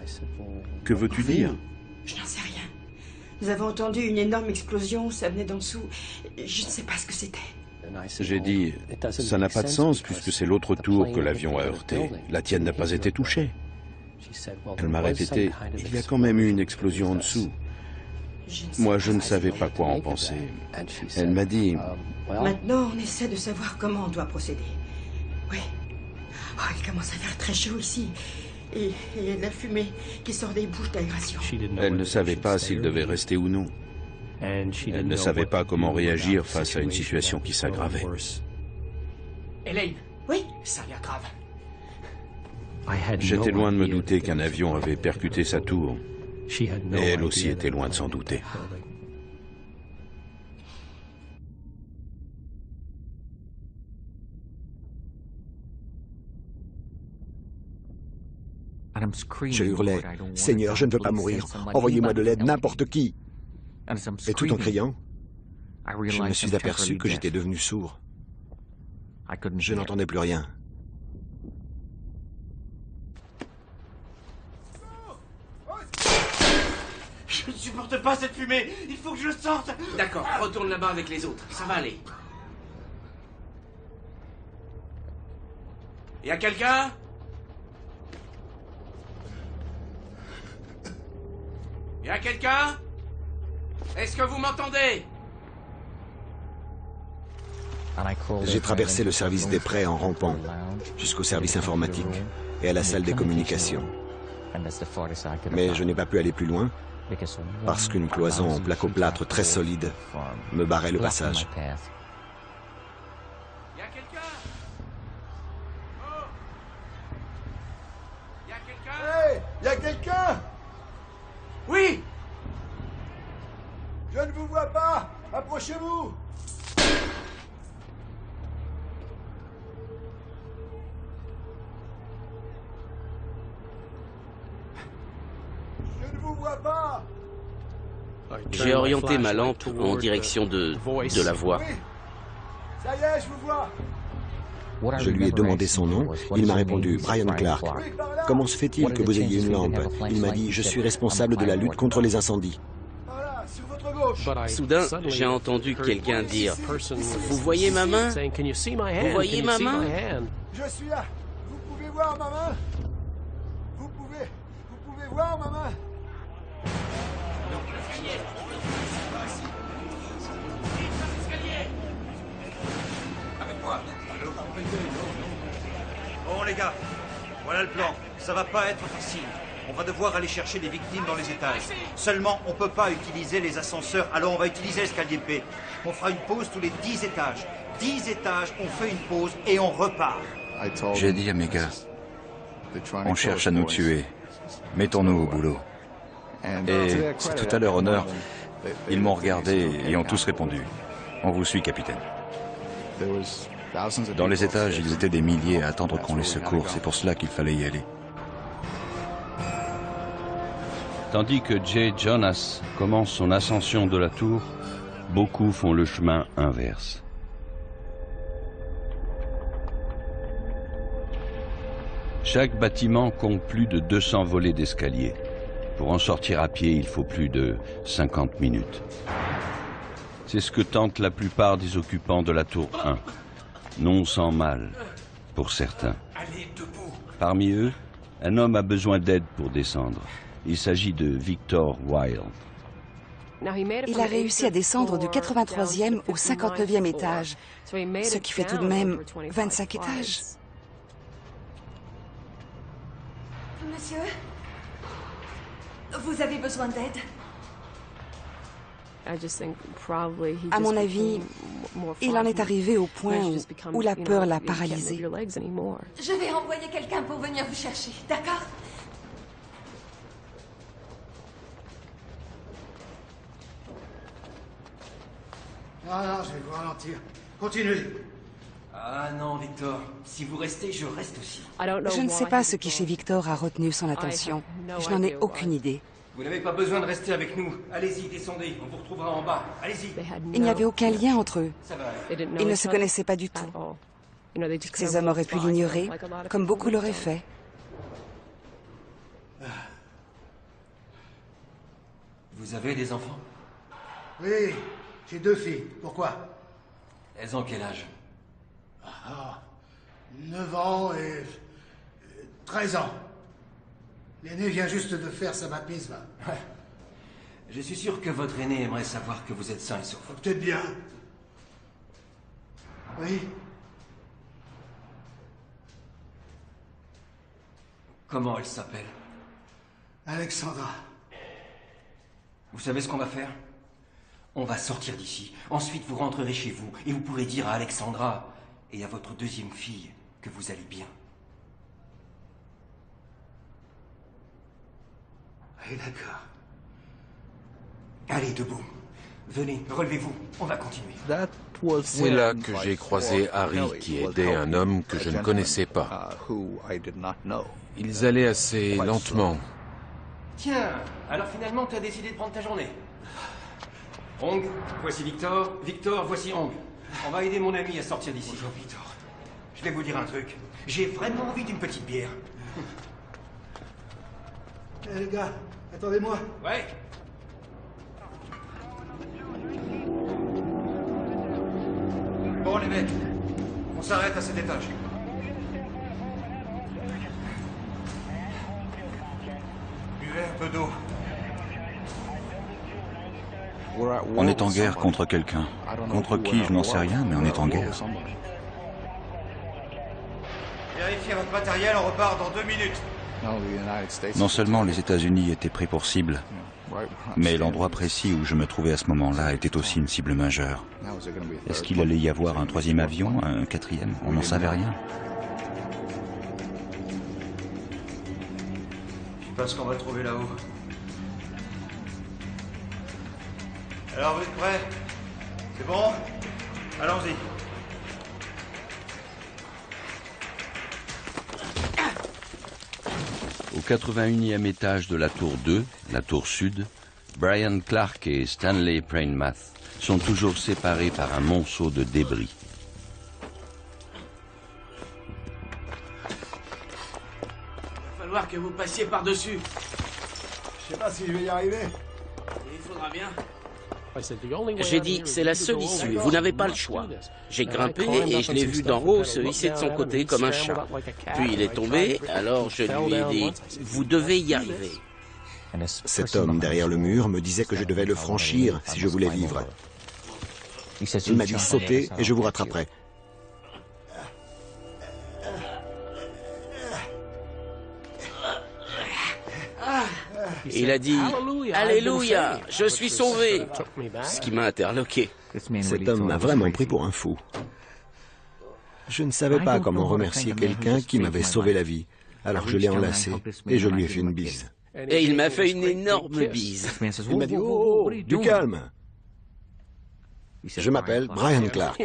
Que veux-tu dire ?»
Je n'en sais rien. Nous avons entendu une énorme explosion, ça venait d'en dessous. Je ne sais pas ce que c'était.
J'ai dit « Ça n'a pas de sens puisque c'est l'autre tour que l'avion a heurté. La tienne n'a pas été touchée. » Elle m'a répété « Il y a quand même eu une explosion en dessous. » Moi, je ne savais pas quoi en penser. Elle m'a dit «
Maintenant, on essaie de savoir comment on doit procéder. Oui. Oh, il commence à faire très chaud ici. Et il y a de la fumée qui sort des bouches d'aération.
Elle ne savait pas s'il devait rester ou non. Elle ne savait pas comment réagir face à une situation qui s'aggravait.
Elaine?
Oui?
Ça a l'air grave.
J'étais loin de me douter qu'un avion avait percuté sa tour. Et elle aussi était loin de s'en douter.
Je hurlais « Seigneur, je ne veux pas mourir. Envoyez-moi de l'aide, n'importe qui !» Et tout en criant, je me suis aperçu que j'étais devenu sourd. Je n'entendais plus rien.
Je ne supporte pas cette fumée. Il faut que je sorte. D'accord, retourne là-bas avec les autres. Ça va aller. Y a quelqu'un? Y a quelqu'un? Est-ce que vous m'entendez?
J'ai traversé le service des prêts en rampant, jusqu'au service informatique et à la salle des communications. Mais je n'ai pas pu aller plus loin, parce qu'une cloison en placo-plâtre très solide me barrait le passage.
Hey, y a quelqu'un?
Oui!
Je ne vous vois pas! Approchez-vous! Je ne vous vois pas!
J'ai orienté ma lampe en direction de la voix.
Oui. Ça y est, je vous vois!
Je lui ai demandé son nom. Il m'a répondu « Brian Clark ». Comment se fait-il que vous ayez une lampe? Il m'a dit « Je suis responsable de la lutte contre les incendies ».
Soudain, j'ai entendu quelqu'un dire « Vous voyez ma main? Vous voyez ma main ?»
Je suis là. Vous pouvez voir ma main? Vous pouvez voir ma main?
Bon les gars, voilà le plan. Ça va pas être facile. On va devoir aller chercher les victimes dans les étages. Seulement, on peut pas utiliser les ascenseurs, alors on va utiliser l'escalier P. On fera une pause tous les 10 étages. 10 étages, on fait une pause et on repart.
J'ai dit à mes gars, on cherche à nous tuer. Mettons-nous au boulot. Et c'est tout à leur honneur, ils m'ont regardé et ont tous répondu. On vous suit, capitaine. Dans les étages, ils étaient des milliers à attendre qu'on les secoue. C'est pour cela qu'il fallait y aller.
Tandis que Jay Jonas commence son ascension de la tour, beaucoup font le chemin inverse. Chaque bâtiment compte plus de 200 volets d'escalier. Pour en sortir à pied, il faut plus de 50 minutes. C'est ce que tentent la plupart des occupants de la tour 1. Non sans mal, pour certains. Parmi eux, un homme a besoin d'aide pour descendre. Il s'agit de Victor Wilde.
Il a réussi à descendre du 83e au 59e étage, ce qui fait tout de même 25 étages.
Monsieur, vous avez besoin d'aide?
À mon avis, il en est arrivé au point où la peur l'a paralysé.
Je vais envoyer quelqu'un pour venir vous chercher, d'accord?
Non, je vais vous ralentir. Continuez.
Ah non, Victor. Si vous restez, je reste aussi.
Je ne sais pas ce qui chez Victor a retenu son attention. Je n'en ai aucune idée.
Vous n'avez pas besoin de rester avec nous. Allez-y, descendez. On vous retrouvera en bas. Allez-y.
Il n'y avait aucun lien entre eux.
Ça va.
Ils ne se connaissaient pas du tout. Ces hommes auraient pu l'ignorer, comme beaucoup l'auraient fait.
Vous avez des enfants?
Oui, j'ai 2 filles. Pourquoi?
Elles ont quel âge?
9 ans et 13 ans. L'aîné vient juste de faire sa bat mitzvah.
Ouais. Je suis sûr que votre aîné aimerait savoir que vous êtes sain et sauf.
Peut-être bien. Oui.
Comment elle s'appelle?
Alexandra.
Vous savez ce qu'on va faire? On va sortir d'ici. Ensuite, vous rentrerez chez vous et vous pourrez dire à Alexandra et à votre 2e fille que vous allez bien.
Oui, d'accord.
Allez, debout. Venez, relevez-vous. On va continuer.
C'est là que j'ai croisé Harry qui aidait un homme que je ne connaissais pas. Ils allaient assez lentement.
Tiens, alors finalement, tu as décidé de prendre ta journée. Hong, voici Victor. Victor, voici Hong. On va aider mon ami à sortir d'ici. Bonjour, Victor. Je vais vous dire un truc. J'ai vraiment envie d'une petite bière.
Eh les gars, attendez-moi.
Ouais.
Bon les mecs, on s'arrête à cet étage. Buvez un peu d'eau.
On est en guerre contre quelqu'un. Contre qui, je n'en sais rien, mais on est en guerre.
Vérifiez votre matériel, on repart dans 2 minutes.
Non seulement les États-Unis étaient pris pour cible, Mais l'endroit précis où je me trouvais à ce moment-là était aussi une cible majeure. Est-ce qu'il allait y avoir un troisième avion, un quatrième? On n'en savait rien.
Je sais pas ce qu'on va trouver là-haut. Alors, vous êtes prêts? C'est bon? Allons-y.
Au 81e étage de la tour 2, la tour sud, Brian Clark et Stanley Prainmath sont toujours séparés par un monceau de débris.
Il va falloir que vous passiez par-dessus.
Je sais pas si je vais y arriver.
Il faudra bien.
J'ai dit, c'est la seule issue, vous n'avez pas le choix. J'ai grimpé et je l'ai vu d'en haut se hisser de son côté comme un chat. Puis il est tombé, alors je lui ai dit, vous devez y arriver.
Cet homme derrière le mur me disait que je devais le franchir si je voulais vivre. Il m'a dit sautez et je vous rattraperai.
Il a dit « Alléluia, je suis sauvé !» Ce qui m'a interloqué.
Cet homme m'a vraiment pris pour un fou. Je ne savais pas comment remercier quelqu'un qui m'avait sauvé la vie. Alors je l'ai enlacé et je lui ai fait une bise.
Et il m'a fait une énorme bise.
Il m'a dit « Oh, du calme !» Je m'appelle Brian Clark.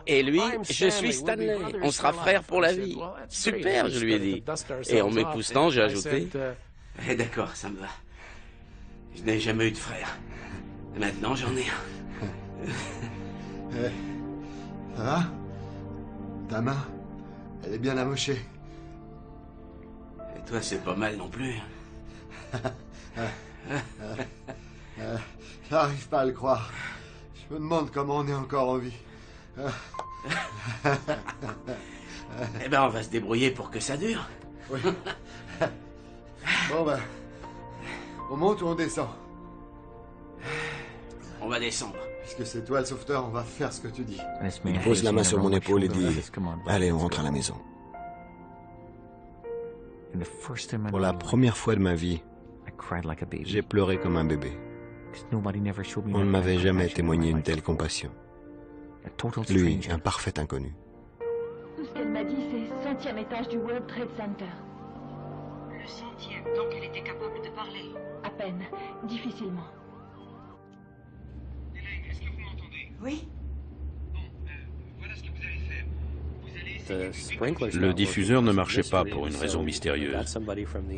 Et lui, je suis Stanley. On sera frères pour la vie. Super, je lui ai dit. Et en m'époussetant, j'ai ajouté...
D'accord, ça me va. Je n'ai jamais eu de frère. Maintenant, j'en ai un.
Ça va? Ta main, elle est bien amochée.
Et toi, c'est pas mal non plus.
J'arrive pas à le croire. Je me demande comment on est encore en vie.
Eh ben, on va se débrouiller pour que ça dure.
Oui. Bon ben, on monte ou on descend?
On va descendre.
Puisque c'est toi le sauveteur, on va faire ce que tu dis. Il pose la main sur mon épaule et dit « Allez, on rentre à la maison ». Pour la première fois de ma vie, j'ai pleuré comme un bébé. On ne m'avait jamais témoigné une telle compassion. Lui, un parfait inconnu.
Tout ce qu'elle m'a dit, c'est 100e étage du World Trade Center.
Le 100e, donc elle était capable de parler.
À peine, difficilement.
Est-ce que vous m'entendez?
Oui.
Bon, voilà ce que vous allez faire. Vous allez...
Le diffuseur ne marchait pas pour une raison mystérieuse.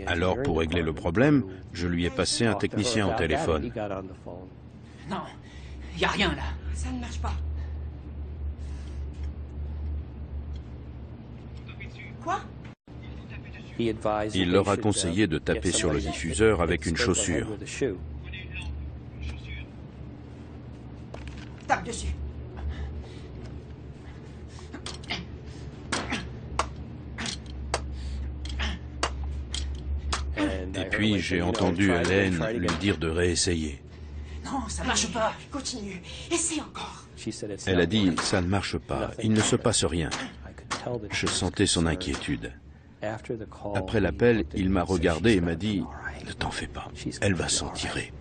Alors, pour régler le problème, je lui ai passé un technicien au téléphone.
Non, il n'y a rien là.
Ça ne marche pas. Quoi?
Il leur a conseillé de taper sur le diffuseur avec une chaussure.
Tape dessus.
Et puis j'ai entendu Hélène lui dire de réessayer.
Non, ça marche pas. Continue. Essaie encore.
Elle a dit « Ça ne marche pas, il ne se passe rien ». Je sentais son inquiétude. Après l'appel, il m'a regardé et m'a dit « Ne t'en fais pas, elle va s'en tirer ».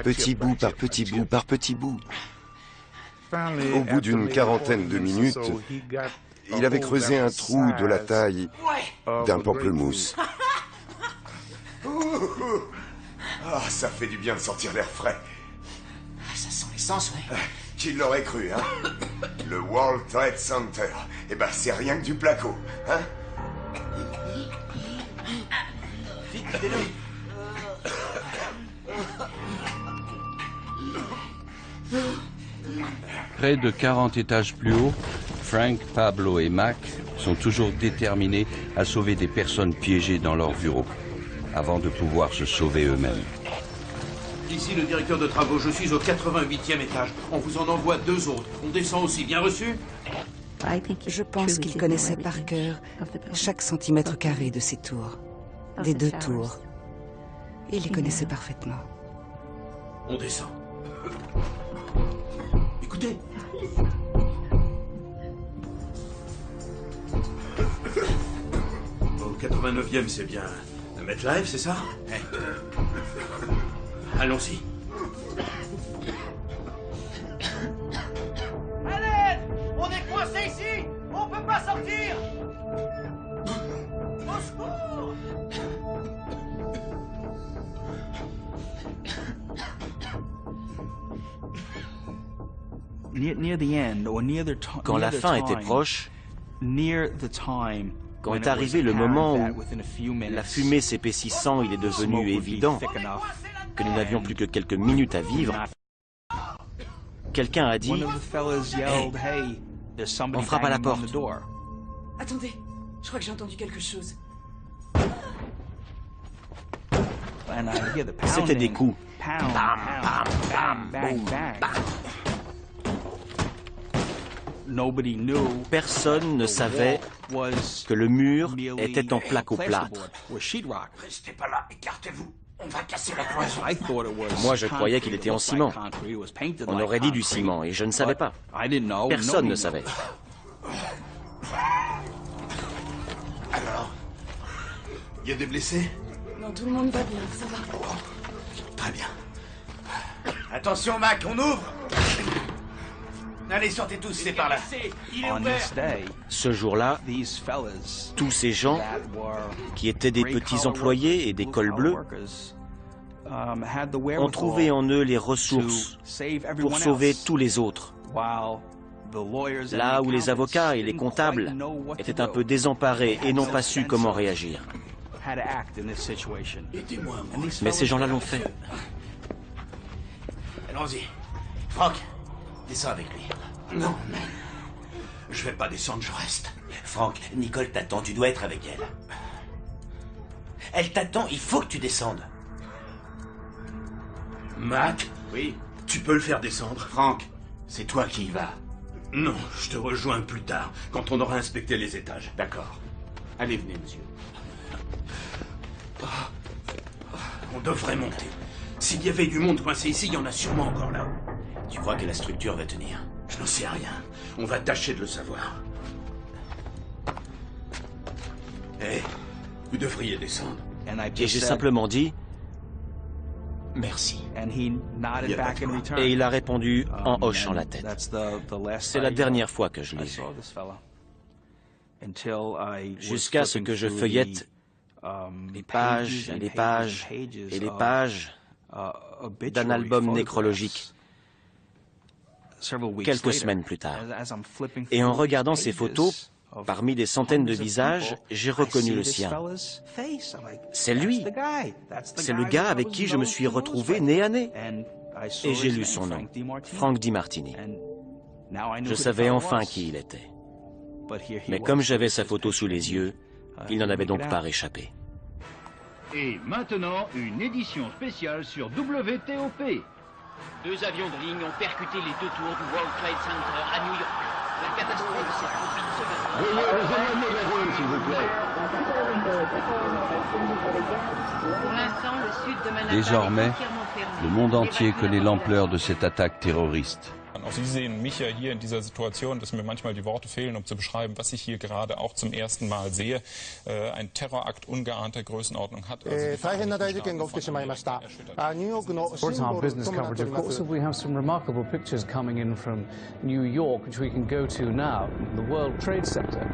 Petit bout par petit bout par petit bout. Au bout d'une quarantaine de minutes, il avait creusé un trou de la taille d'un pamplemousse. Ah, ça fait du bien de sentir l'air frais.
Ça sent l'essence, ouais.
Qui l'aurait cru, hein? Le World Trade Center. Eh ben, c'est rien que du placo, hein?
Vite, aidez-le.
Près de 40 étages plus haut, Frank, Pablo et Mac sont toujours déterminés à sauver des personnes piégées dans leur bureau, avant de pouvoir se sauver eux-mêmes.
Ici le directeur de travaux, je suis au 88e étage. On vous en envoie 2 autres. On descend aussi, bien reçu?
Je pense qu'il connaissait par cœur chaque centimètre carré de ces tours, des 2 tours.
Il les connaissait parfaitement.
On descend. Écoutez. Au 89e, c'est bien un MetLife, c'est ça? Allons-y.
Allez! On est coincé ici! On peut pas sortir! Au secours!
Quand la fin était proche, quand est arrivé le moment où, la fumée s'épaississant, il est devenu évident que nous n'avions plus que quelques minutes à vivre, quelqu'un a dit hey, on frappe à la porte.
Attendez, je crois que j'ai entendu quelque chose.
C'était des coups. Bam, bam, bam, boum, bam. Personne ne savait que le mur était en plaque au plâtre.
Restez pas là, écartez-vous. On va casser la cloison.
Moi, je croyais qu'il était en ciment. On aurait dit du ciment, et je ne savais pas. Personne ne savait.
Alors, il y a des blessés?
Non, tout le monde va bien, ça va.
Très bien.
Attention, Mac, on ouvre! Allez, sortez tous, c'est par là. Il est ouvert.
Ce jour-là, tous ces gens, qui étaient des petits employés et des cols bleus, ont trouvé en eux les ressources pour sauver tous les autres. Là où les avocats et les comptables étaient un peu désemparés et n'ont pas su comment réagir. Mais ces gens-là l'ont fait.
Allons-y. Franck, descends avec lui.
Non, mais... Je vais pas descendre, je reste.
Franck, Nicole t'attend, tu dois être avec elle. Elle t'attend, il faut que tu descendes.
Mac?
Oui?
Tu peux le faire descendre?
Franck, c'est toi qui y vas.
Non, je te rejoins plus tard, quand on aura inspecté les étages.
D'accord. Allez, venez, monsieur.
On devrait monter. S'il y avait du monde coincé ici, il y en a sûrement encore là.
Tu crois que la structure va tenir?
Je n'en sais rien. On va tâcher de le savoir. Hé, vous devriez descendre.
Et j'ai simplement dit
merci.
Et il a répondu en hochant la tête. C'est la dernière fois que je l'ai vu. Jusqu'à ce que je feuillette les pages et les pages et les pages d'un album nécrologique quelques semaines plus tard. Et en regardant ces photos, parmi des centaines de visages, j'ai reconnu le sien. C'est lui. C'est le gars avec qui je me suis retrouvé nez à nez. Et j'ai lu son nom, Frank DiMartini. Je savais enfin qui il était. Mais comme j'avais sa photo sous les yeux, il n'en avait donc pas réchappé.
Et maintenant, une édition spéciale sur WTOP.
2 avions de ligne ont percuté les 2 tours du World Trade Center à New York. La catastrophe s'est produite ce matin.
Veuillez vous éloigner de la zone, s'il vous plaît.
Pour l'instant, le sud de Manhattan
Désormais,
est entièrement fermé.
le monde entier connaît l'ampleur de cette attaque terroriste.
Auch Sie sehen mich ja hier in dieser Situation, dass mir manchmal die Worte fehlen, um zu beschreiben, was ich hier gerade auch zum ersten Mal sehe. Ein Terrorakt ungeahnter Größenordnung hat.
Towards our business coverage, of course, we have some remarkable pictures coming in from New York, which we can go to now. The World Trade Center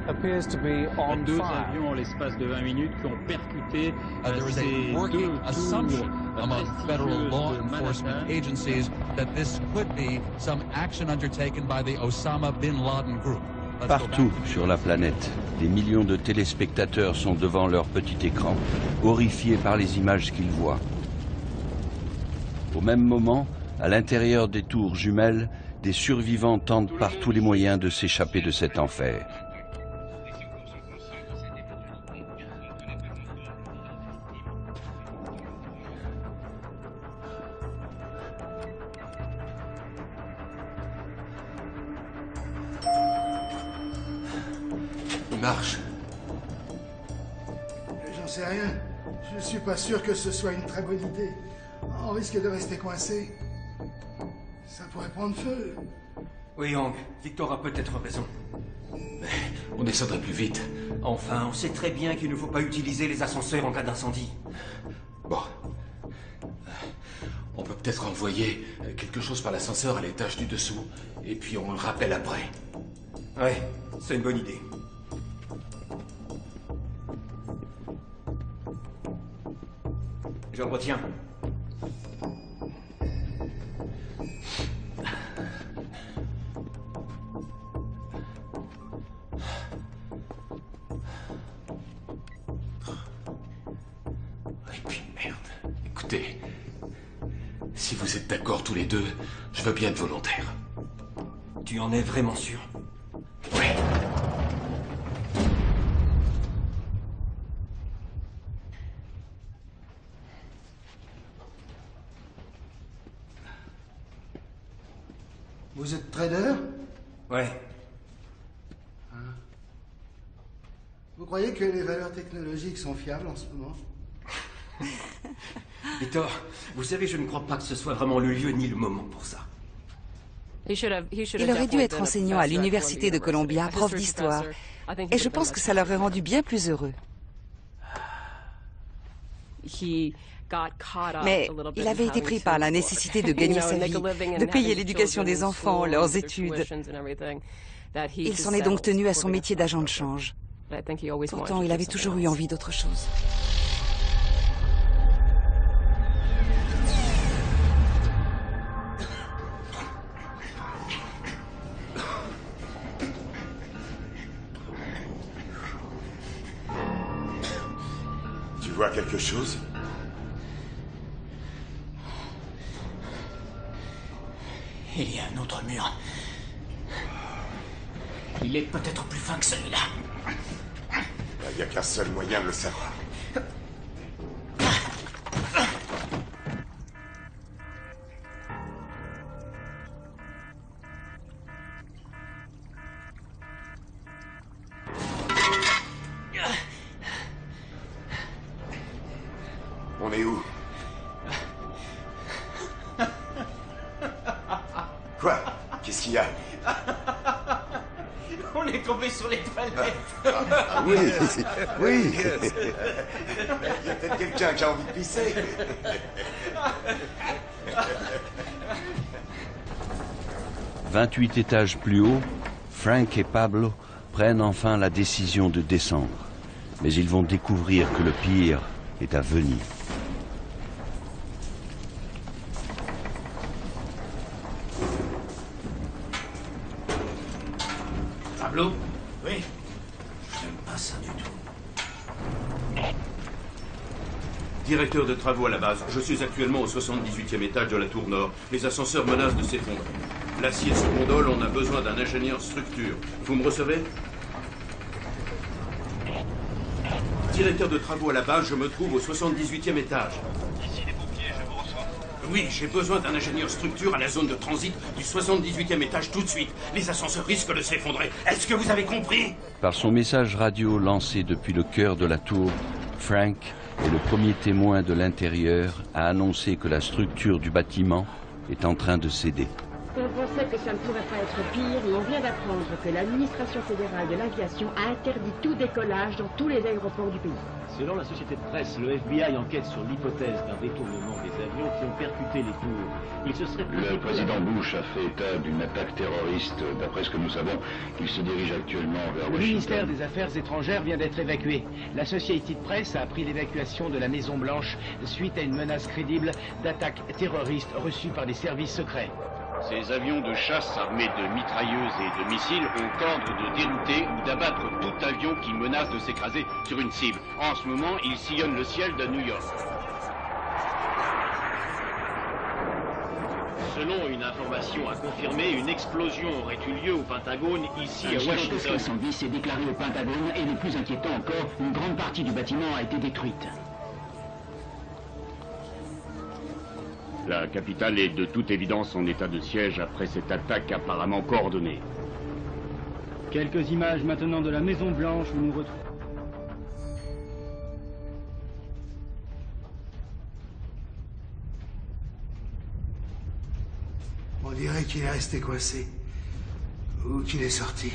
appears to be on fire.
2 avions en l'espace de 20 minutes qui ont percuté
there is a working assumption among federal law enforcement agencies that this could be some action undertaken by the Osama bin Laden group.
Partout sur la planète, des millions de téléspectateurs sont devant leur petit écran, horrifiés par les images qu'ils voient. Au même moment, à l'intérieur des tours jumelles, des survivants tentent par tous les moyens de s'échapper de cet enfer.
Marche.
J'en sais rien. Je suis pas sûr que ce soit une très bonne idée. On risque de rester coincé. Ça pourrait prendre feu.
Oui, Hank, Victor a peut-être raison. Mais on descendrait plus vite. Enfin, on sait très bien qu'il ne faut pas utiliser les ascenseurs en cas d'incendie. Bon. On peut peut-être envoyer quelque chose par l'ascenseur à l'étage du dessous. Et puis on le rappelle après. Ouais, c'est une bonne idée. Je le retiens. Et puis merde. Écoutez, si vous êtes d'accord tous les deux, je veux bien être volontaire. Tu en es vraiment sûr? Ouais.
Vous êtes trader?
Ouais.
Hein? Vous croyez que les valeurs technologiques sont fiables en ce moment?
Victor, vous savez, je ne crois pas que ce soit vraiment le lieu ni le moment pour ça.
Il aurait dû être enseignant à l'université de Columbia, prof d'histoire. Et je pense que ça l'aurait rendu bien plus heureux. Mais il avait été pris par la nécessité de gagner sa vie, de payer l'éducation des enfants, leurs études. Il s'en est donc tenu à son métier d'agent de change. Pourtant, il avait toujours eu envie d'autre chose.
Tu vois quelque chose?
Il y a un autre mur. Il est peut-être plus fin que celui-là.
Il n'y a qu'un seul moyen de le savoir. On est où? Quoi? Qu'est-ce qu'il y a?
On est tombé sur les toilettes.
Ah oui, oui. Il y a peut-être quelqu'un qui a envie de pisser. «
28 étages plus haut, Frank et Pablo prennent enfin la décision de descendre. Mais ils vont découvrir que le pire est à venir.
Pablo? Oui. J'aime pas ça du tout.
Directeur de travaux à la base, je suis actuellement au 78e étage de la tour nord. Les ascenseurs menacent de s'effondrer. L'acier se gondole, on a besoin d'un ingénieur structure. Vous me recevez? Directeur de travaux à la base, je me trouve au 78e étage.
Ici les pompiers, je vous reçois.
Oui, j'ai besoin d'un ingénieur structure à la zone de transit du 78e étage tout de suite. Les ascenseurs risquent de s'effondrer. Est-ce que vous avez compris?
Par son message radio lancé depuis le cœur de la tour, Frank est le premier témoin de l'intérieur à annoncer que la structure du bâtiment est en train de céder.
On pensait que ça ne pourrait pas être pire, mais on vient d'apprendre que l'administration fédérale de l'aviation a interdit tout décollage dans tous les aéroports du pays.
Selon la société de presse, le FBI enquête sur l'hypothèse d'un détournement des avions qui ont percuté les tours. Il se serait
Le président Bush a fait état d'une attaque terroriste. D'après ce que nous savons, il se dirige actuellement vers
Le
Washington.
ministère des Affaires étrangères vient d'être évacué. La Société de presse a appris l'évacuation de la Maison-Blanche suite à une menace crédible d'attaque terroriste reçue par des services secrets.
Ces avions de chasse armés de mitrailleuses et de missiles ont ordre de dérouter ou d'abattre tout avion qui menace de s'écraser sur une cible. En ce moment, ils sillonnent le ciel de New York. Selon une information à confirmer, une explosion aurait eu lieu au Pentagone, ici à Washington.
Incendie s'est déclaré au Pentagone et le plus inquiétant encore, une grande partie du bâtiment a été détruite.
La capitale est de toute évidence en état de siège après cette attaque apparemment coordonnée.
Quelques images maintenant de la Maison Blanche où nous retrouvons.
On dirait qu'il est resté coincé. Ou qu'il est sorti.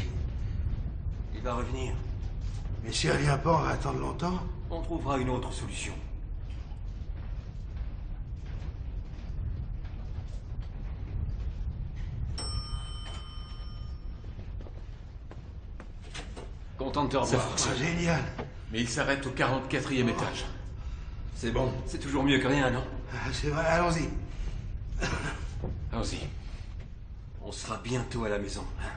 Il va revenir.
Mais s'il revient pas, on va attendre longtemps.
On trouvera une autre solution.
Content de te revoir.
C'est génial.
Mais il s'arrête au 44e étage.
C'est bon, c'est toujours mieux que rien, non?
C'est vrai, allons-y.
Allons-y. On sera bientôt à la maison, hein?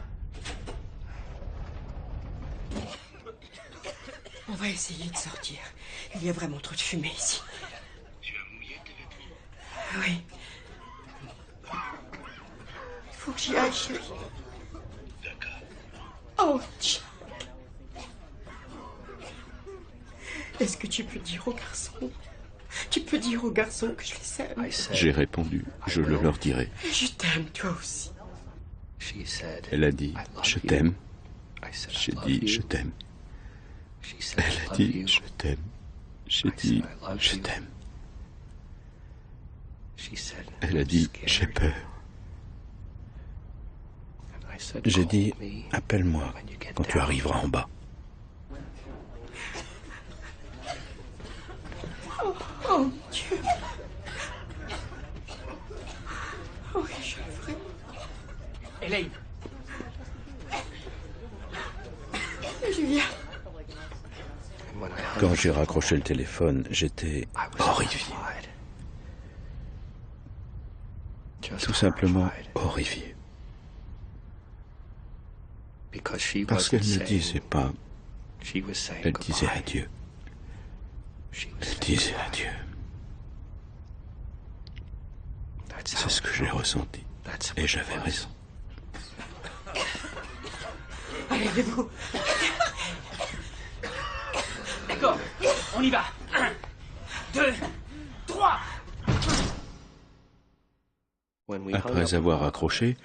On va essayer de sortir. Il y a vraiment trop de fumée ici.
Tu as mouillé tes vêtements?
Oui. Il faut que j'y aille, chérie.
D'accord.
Oh, Jack. Est-ce que tu peux dire aux garçons? Tu peux dire aux garçons que je les aime?
J'ai répondu, je le leur dirai.
Je t'aime, toi aussi.
Elle a dit, je t'aime. J'ai dit, je t'aime. Elle a dit, je t'aime. J'ai dit, je t'aime. Elle a dit, j'ai peur. J'ai dit, appelle-moi quand tu arriveras en bas.
Oh, oh mon Dieu. Oh oui, je le ferai.
Elaine.
Julien.
Quand j'ai raccroché le téléphone, j'étais horrifié. Tout simplement horrifié. Parce qu'elle ne disait pas, elle disait adieu. Elle disait adieu. C'est ce que j'ai ressenti. Et j'avais raison.
Allez, levez-vous.
D'accord, on y va. 1, 2, 3.
Après avoir raccroché,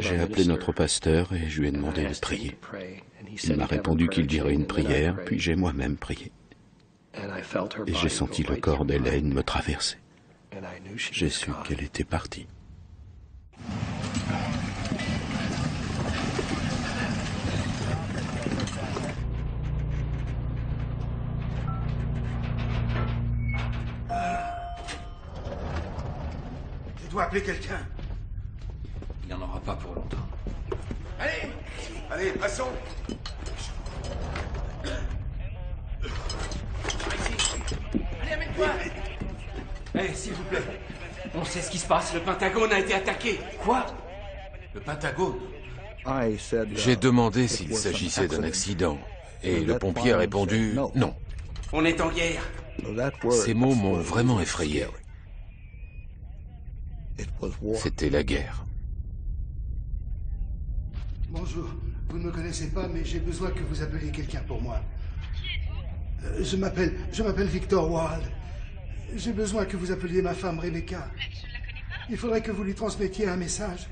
j'ai appelé notre pasteur et je lui ai demandé de prier. Il m'a répondu qu'il dirait une prière, puis j'ai moi-même prié. Et j'ai senti le corps d'Hélène me traverser. J'ai su qu'elle était partie.
Je dois appeler quelqu'un.
Il n'y en aura pas pour longtemps.
Allez! Allez, passons!
Allez, amène-toi.
Hé, s'il vous plaît. On sait ce qui se passe. Le Pentagone a été attaqué. Quoi? Le Pentagone?
J'ai demandé s'il s'agissait d'un accident, et le pompier a répondu non.
On est en guerre.
Ces mots m'ont vraiment effrayé. C'était la guerre.
Bonjour, vous ne me connaissez pas, mais j'ai besoin que vous appeliez quelqu'un pour moi. Je m'appelle Victor Wilde. J'ai besoin que vous appeliez ma femme Rebecca. Il faudrait que vous lui transmettiez un message.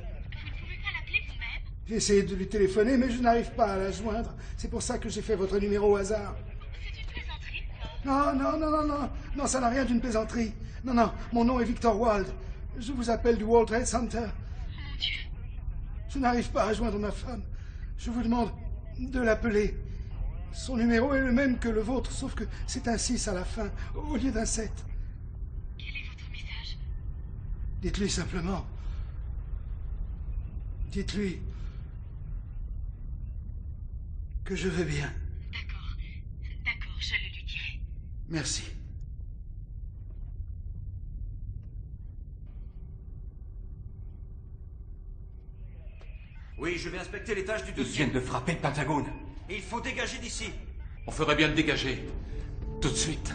J'ai essayé de lui téléphoner, mais je n'arrive pas à la joindre. C'est pour ça que j'ai fait votre numéro au hasard.
C'est une plaisanterie,
Non, non, ça n'a rien d'une plaisanterie. Non, mon nom est Victor Wilde. Je vous appelle du World Trade Center.
Mon Dieu.
Je n'arrive pas à joindre ma femme. Je vous demande de l'appeler. Son numéro est le même que le vôtre, sauf que c'est un 6 à la fin, au lieu d'un 7.
Quel est votre message?
Dites-lui simplement. Dites-lui que je vais bien.
D'accord, je le lui dirai.
Merci.
Oui, je vais inspecter l'étage du dessus. Ils viennent de frapper le Pentagone. Et il faut dégager d'ici.
On ferait bien de dégager. Tout de suite.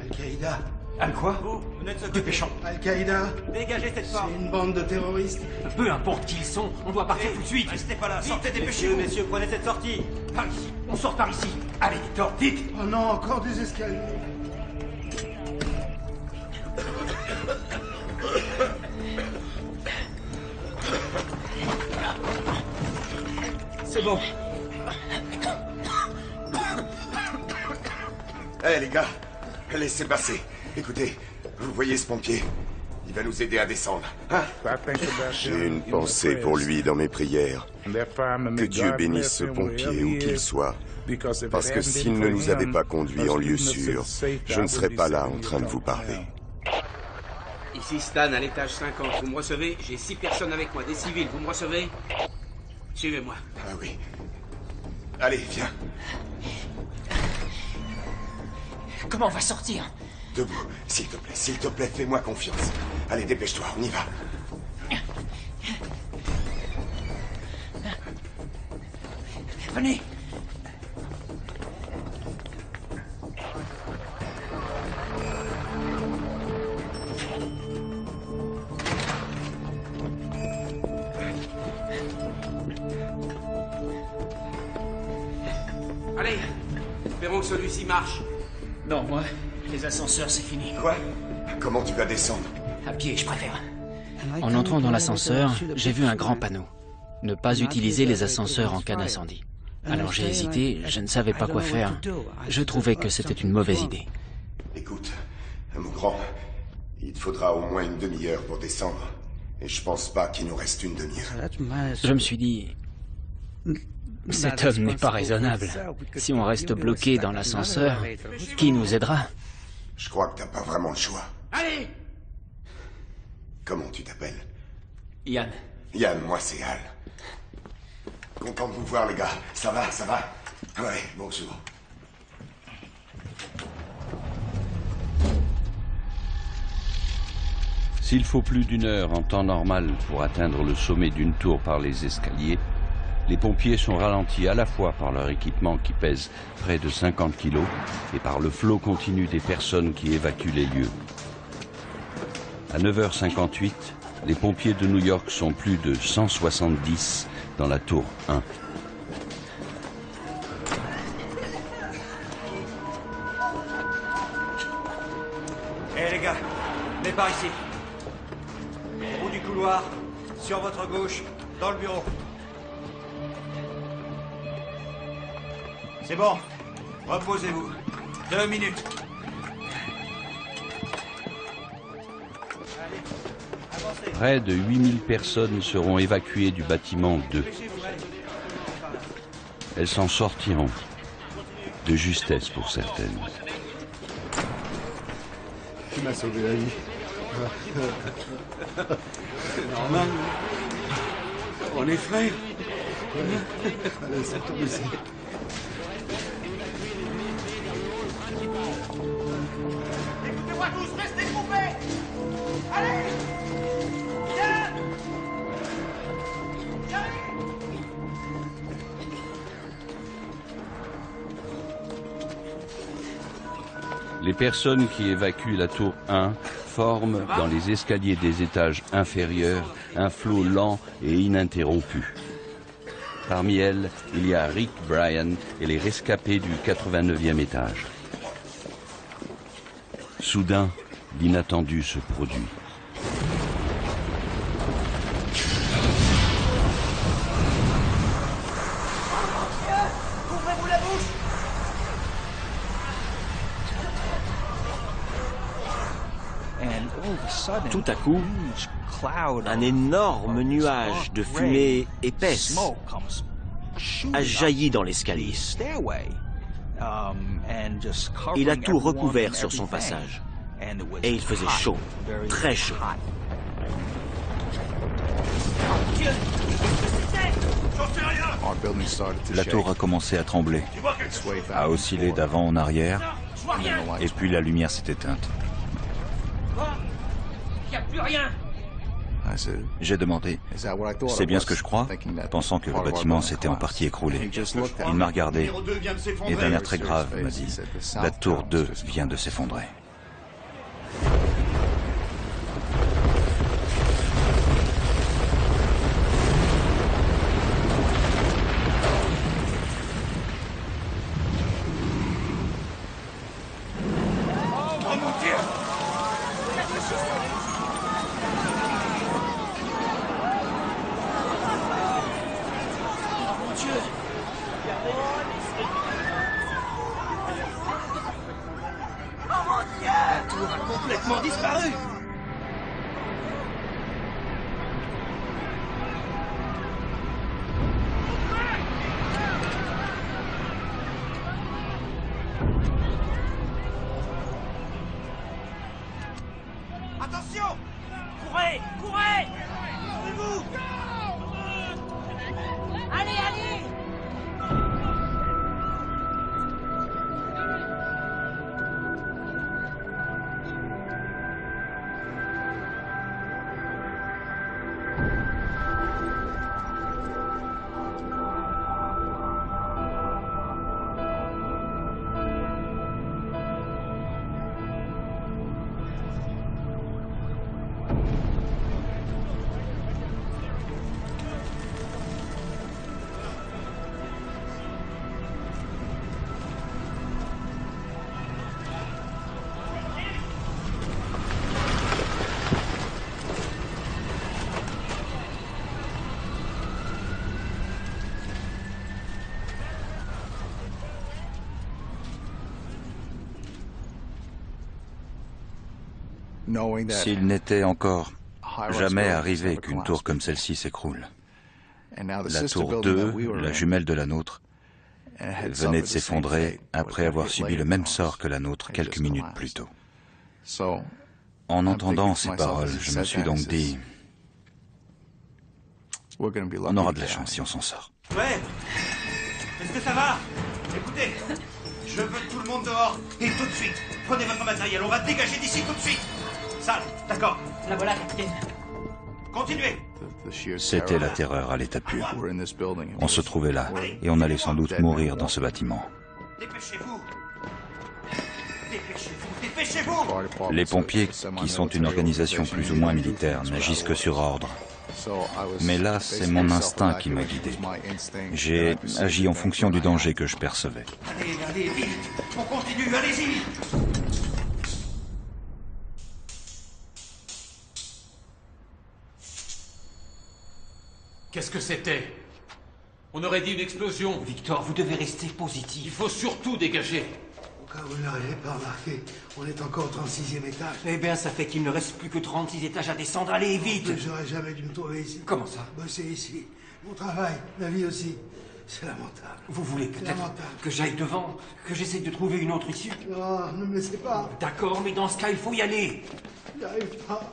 Al-Qaïda.
Al quoi? Vous n'êtes ce dépêchant.
Al-Qaïda.
Dégagez cette porte.
C'est une bande de terroristes.
Peu importe qui ils sont, on doit partir tout de suite. Restez pas là, sortez, dépêchez-vous. Messieurs, prenez cette sortie. Par ici, on sort par ici. Allez, Victor, vite.
Oh non, encore des escaliers.
C'est bon.
Hé, les gars, laissez passer. Écoutez, vous voyez ce pompier? Il va nous aider à descendre. Hein? J'ai une pensée pour lui dans mes prières. Que Dieu bénisse ce pompier où qu'il soit. Parce que s'il ne nous avait pas conduits en lieu sûr, je ne serais pas là en train de vous parler.
Ici Stan, à l'étage 50. Vous me recevez? J'ai 6 personnes avec moi, des civils. Vous me recevez? Suivez-moi.
Ah oui. Allez, viens.
Comment on va sortir?
Debout, s'il te plaît, fais-moi confiance. Allez, dépêche-toi, on y va.
Venez. Allez, espérons que celui-ci marche. Non, moi, les ascenseurs, c'est fini.
Quoi? Comment tu vas descendre?
À pied, je préfère.
En entrant dans l'ascenseur, j'ai vu un grand panneau. Ne pas utiliser les ascenseurs en cas d'incendie. Alors j'ai hésité, je ne savais pas quoi faire. Je trouvais que c'était une mauvaise idée.
Écoute, mon grand, il te faudra au moins une demi-heure pour descendre. Et je pense pas qu'il nous reste une demi-heure.
Je me suis dit... Cet homme n'est pas raisonnable. Si on reste bloqué dans l'ascenseur, qui nous aidera?
Je crois que t'as pas vraiment le choix.
Allez!
Comment tu t'appelles?
Yann.
Yann, moi c'est Al. Content de vous voir, les gars. Ça va, ça va? Ouais, bonjour.
S'il faut plus d'1 heure en temps normal pour atteindre le sommet d'une tour par les escaliers, les pompiers sont ralentis à la fois par leur équipement qui pèse près de 50 kilos et par le flot continu des personnes qui évacuent les lieux. À 9h58, les pompiers de New York sont plus de 170 dans la tour 1.
Hé les gars, venez par ici. Au bout du couloir, sur votre gauche, dans le bureau. C'est bon, reposez-vous. 2 minutes.
Près de 8000 personnes seront évacuées du bâtiment 2. Elles s'en sortiront, de justesse pour certaines.
Tu m'as sauvé la vie.
C'est normal. On est frères.
Allez, ça tombe ici.
Écoutez-moi tous, restez groupés. Allez. Viens.
Les personnes qui évacuent la tour 1 forment, dans les escaliers des étages inférieurs, un flot lent et ininterrompu. Parmi elles, il y a Rick Bryan et les rescapés du 89e étage. Soudain, l'inattendu se produit.
Ouvrez-vous la bouche.
Tout à coup, un énorme nuage de fumée épaisse a jailli dans l'escalier. Il a tout recouvert sur son passage. Et il faisait chaud, très chaud.
La tour a commencé à trembler, à osciller d'avant en arrière, et puis la lumière s'est éteinte.
Il n'y a plus rien.
J'ai demandé, c'est bien ce que je crois, pensant que le bâtiment s'était en partie écroulé. Il m'a regardé, et d'un air très grave m'a dit, la tour 2 vient de s'effondrer.
Attention!
Courez! Courez!
Sauvez-vous!
Allez, allez!
S'il n'était encore jamais arrivé qu'une tour comme celle-ci s'écroule. La tour 2, la jumelle de la nôtre, venait de s'effondrer après avoir subi le même sort que la nôtre quelques minutes plus tôt. En entendant ces paroles, je me suis donc dit, on aura de la chance si on s'en sort.
Ouais. Est-ce que ça va? Écoutez, je veux tout le monde dehors, et tout de suite. Prenez votre matériel, on va dégager d'ici tout de suite. Salle, d'accord.
La voilà, capitaine.
Continuez.
C'était la terreur à l'état pur. On se trouvait là, et on allait sans doute mourir dans ce bâtiment.
Dépêchez-vous. Dépêchez-vous, dépêchez-vous.
Les pompiers, qui sont une organisation plus ou moins militaire, n'agissent que sur ordre. Mais là, c'est mon instinct qui m'a guidé. J'ai agi en fonction du danger que je percevais.
Allez, allez, vite. On continue, allez-y.
Qu'est-ce que c'était? On aurait dit une explosion.
Victor, vous devez rester positif.
Il faut surtout dégager.
Au cas où vous n'auriez pas remarqué, on est encore au 36e étage.
Eh bien, ça fait qu'il ne reste plus que 36 étages à descendre. Allez, vite!
J'aurais jamais dû me trouver ici.
Comment ça?
Bosser ici. Mon travail, ma vie aussi. C'est lamentable.
Vous voulez peut-être que j'aille devant, que j'essaye de trouver une autre issue?
Non, ne me laissez pas.
D'accord, mais dans ce cas, il faut y aller.
J'arrive pas.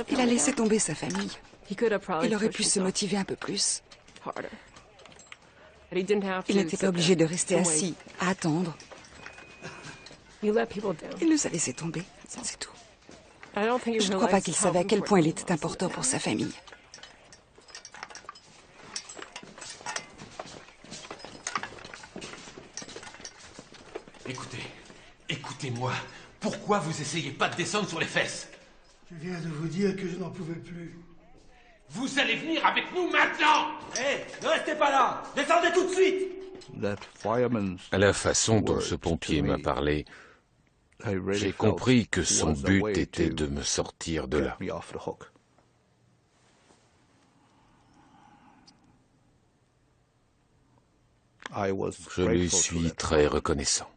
Il a laissé tomber sa famille. Il aurait pu se motiver un peu plus. Il n'était pas obligé de rester assis, à attendre. Il nous a laissé tomber, c'est tout. Je ne crois pas qu'il savait à quel point il était important pour sa famille.
Écoutez, écoutez-moi. Pourquoi vous essayez pas de descendre sur les fesses?
Je viens de vous dire que je n'en pouvais plus.
Vous allez venir avec nous maintenant!
Hé, ne restez pas là! Descendez tout de suite!
À la façon dont ce pompier m'a parlé, j'ai compris que son but était de me sortir de là. Je lui suis très reconnaissant.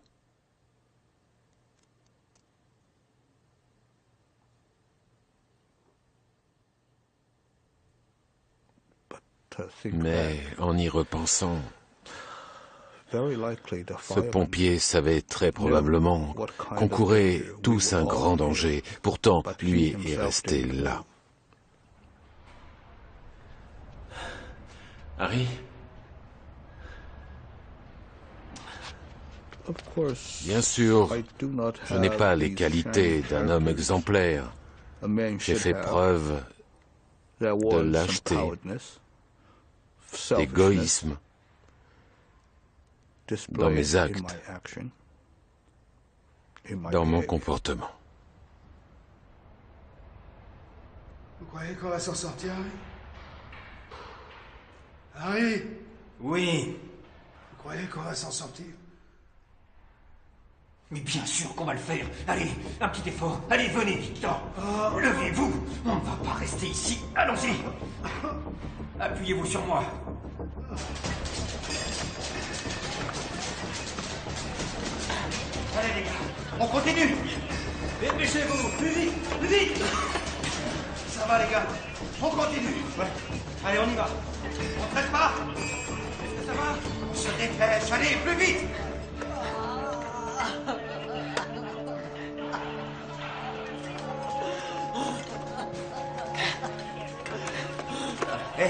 Mais en y repensant, ce pompier savait très probablement qu'on courait tous un grand danger. Pourtant, lui est resté là.
Harry?
Bien sûr, je n'ai pas les qualités d'un homme exemplaire. J'ai fait preuve de lâcheté, d'égoïsme dans mes actes, dans mon comportement.
Vous croyez qu'on va s'en sortir, Harry? Harry?
Oui.
Vous croyez qu'on va s'en sortir?
Mais bien sûr qu'on va le faire. Allez, un petit effort. Allez, venez, Victor. Levez-vous. On ne va pas rester ici. Allons-y. Appuyez-vous sur moi.
Allez, les gars, on continue. Dépêchez-vous, plus vite, plus vite. Ça va, les gars, on continue. Ouais. Allez, on y va. On ne traite pas. Est-ce que ça va? On se dépêche, allez, plus vite. Hé,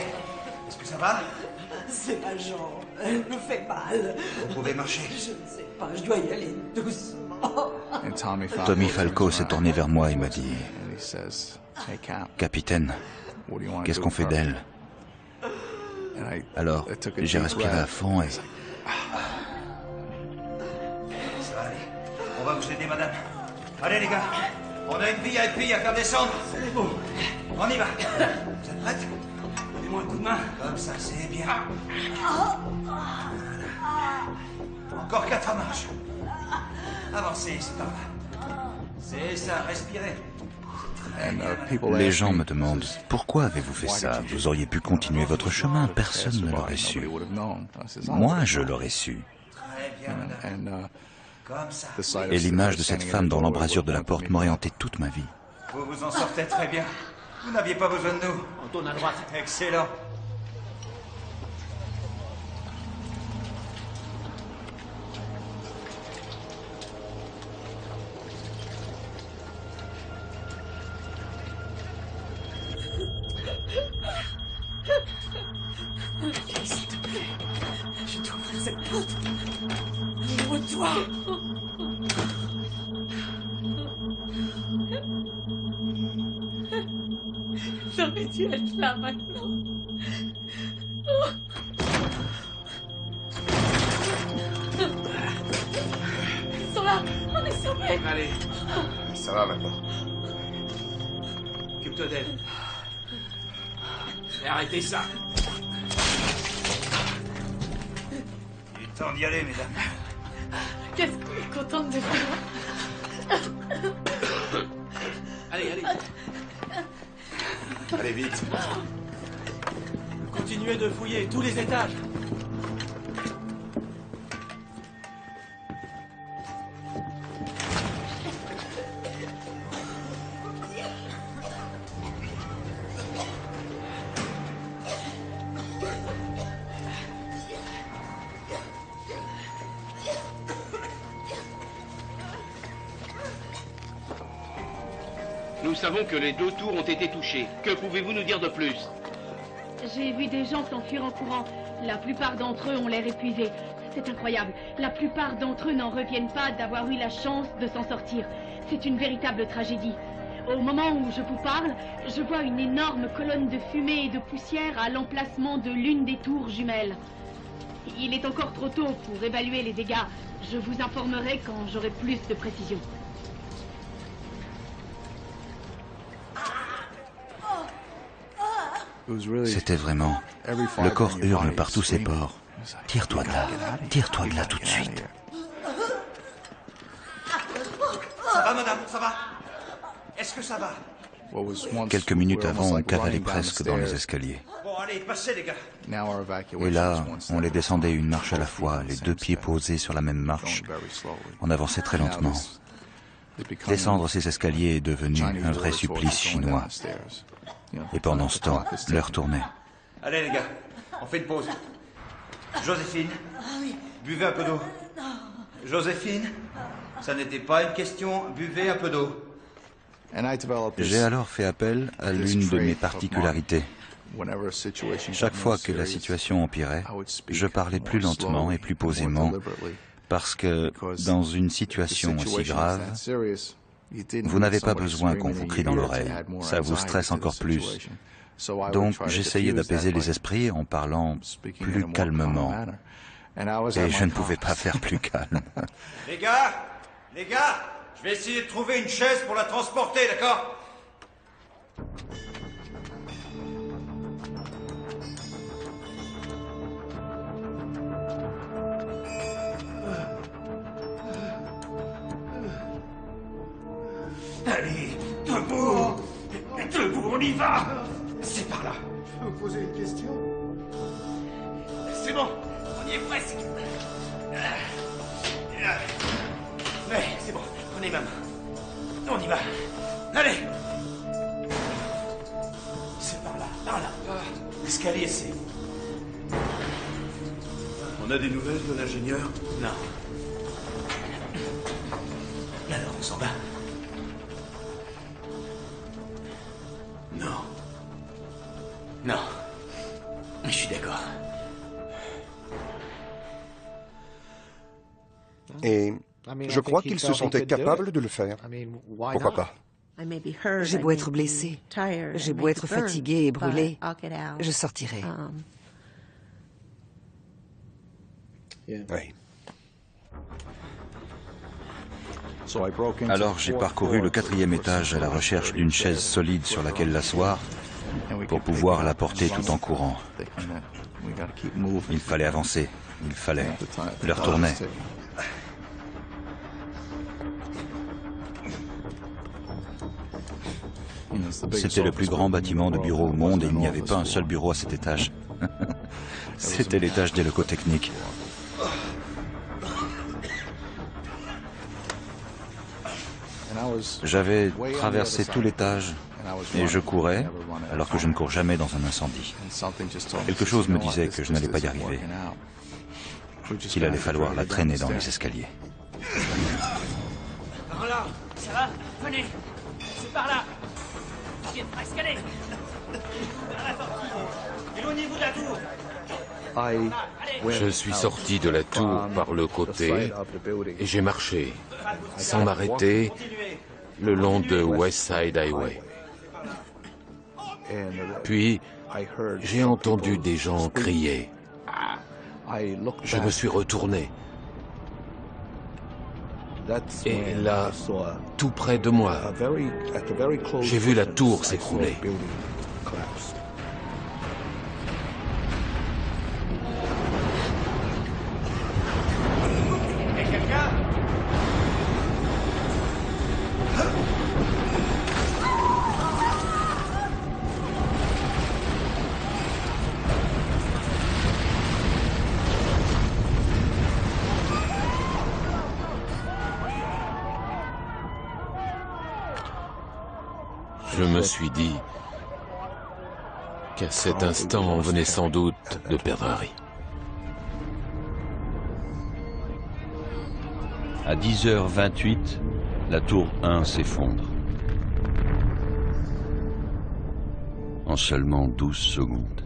est-ce que ça va?
C'est ma jambe, elle me fait mal.
Vous pouvez marcher?
Je ne sais pas, je dois y aller doucement.
Tommy Falco s'est tourné vers moi et m'a dit « Capitaine, qu'est-ce qu'on fait d'elle ?» Alors, j'ai respiré à fond et...
Ça va aller. On va vous aider, madame. Allez, les gars. On a une VIP à faire descendre. C'est bon. On y va. Vous êtes prêtes? Donnez-moi un coup de main. Comme ça, c'est bien. Voilà. Encore 4 marches. Avancez, c'est par là. C'est ça, respirez.
Les gens me demandent « Pourquoi avez-vous fait ça? Vous auriez pu continuer votre chemin, personne ne l'aurait su. » Moi, je l'aurais su.
Très bien, comme ça.
Et l'image de cette femme dans l'embrasure de la porte m'aurait hanté toute ma vie.
Vous vous en sortez très bien. Vous n'aviez pas besoin de nous.
On tourne à droite.
Excellent.
S'il te plaît, je t'ouvre cette porte. Ouvre-toi. J'aurais dû être là maintenant. Ils sont là, on est sauvés.
Allez,
Ça va maintenant.
occupe-toi d'elle. Et arrêtez ça.
Il est temps d'y aller, mesdames.
Qu'est-ce qu'on est contente de voir.
Allez, allez.
Allez, vite.
Continuez de fouiller tous les étages.
Nous savons que les 2 tours ont été touchées. Que pouvez-vous nous dire de plus?
J'ai vu des gens s'enfuir en courant. La plupart d'entre eux ont l'air épuisés. C'est incroyable. La plupart d'entre eux n'en reviennent pas d'avoir eu la chance de s'en sortir. C'est une véritable tragédie. Au moment où je vous parle, je vois une énorme colonne de fumée et de poussière à l'emplacement de l'une des tours jumelles. Il est encore trop tôt pour évaluer les dégâts. Je vous informerai quand j'aurai plus de précision.
C'était vraiment... Le corps hurle par tous ses pores. Tire-toi de là tout de suite.
Ça va, madame, ça va? Est-ce que ça va?
Quelques minutes avant, on cavalait presque dans les escaliers.
Bon, allez, passez, les gars.
Et là, on les descendait une marche à la fois, les 2 pieds posés sur la même marche. On avançait très lentement. Descendre ces escaliers est devenu un vrai supplice chinois. Et pendant ce temps, l'heure tournait.
Allez, les gars, on fait une pause. Joséphine, buvez un peu d'eau. Joséphine, ça n'était pas une question, buvez un peu d'eau.
J'ai alors fait appel à l'une de mes particularités. Chaque fois que la situation empirait, je parlais plus lentement et plus posément, parce que dans une situation aussi grave, vous n'avez pas besoin qu'on vous crie dans l'oreille, ça vous stresse encore plus. Donc j'essayais d'apaiser les esprits en parlant plus calmement. Et je ne pouvais pas faire plus calme.
Les gars, je vais essayer de trouver une chaise pour la transporter, d'accord?
Allez, debout! Debout, on y va! C'est par là.
Je peux vous poser une question?
C'est bon, on y est presque. Ouais, c'est bon, prenez ma main. On y va. Allez! C'est par là, par là.
L'escalier, c'est...
On a des nouvelles de l'ingénieur?
Non. Alors, on s'en va?
Non.
Non.
Je suis d'accord.
Et je crois qu'il se sentait capable de le faire. Pourquoi pas?
J'ai beau être blessé, j'ai beau être fatigué et brûlé, je sortirai.
Oui.
Alors j'ai parcouru le 4e étage à la recherche d'une chaise solide sur laquelle l'asseoir pour pouvoir la porter tout en courant. Il fallait avancer, il fallait. L'heure tournait. C'était le plus grand bâtiment de bureaux au monde et il n'y avait pas un seul bureau à cet étage. C'était l'étage des locaux techniques. J'avais traversé tout l'étage et je courais, alors que je ne cours jamais dans un incendie. Quelque chose me disait que je n'allais pas y arriver, qu'il allait falloir la traîner dans les escaliers.
Par là, ça va? Venez, c'est par là. Je viens de presque aller. Vers la sortie. Éloignez-vous de la tour.
Je suis sorti de la tour par le côté et j'ai marché, sans m'arrêter, le long de West Side Highway. Puis, j'ai entendu des gens crier. Je me suis retourné. Et là, tout près de moi, j'ai vu la tour s'écrouler. Je me suis dit qu'à cet instant, on venait sans doute de perdre Harry.
À 10h28, la tour 1 s'effondre. En seulement 12 secondes.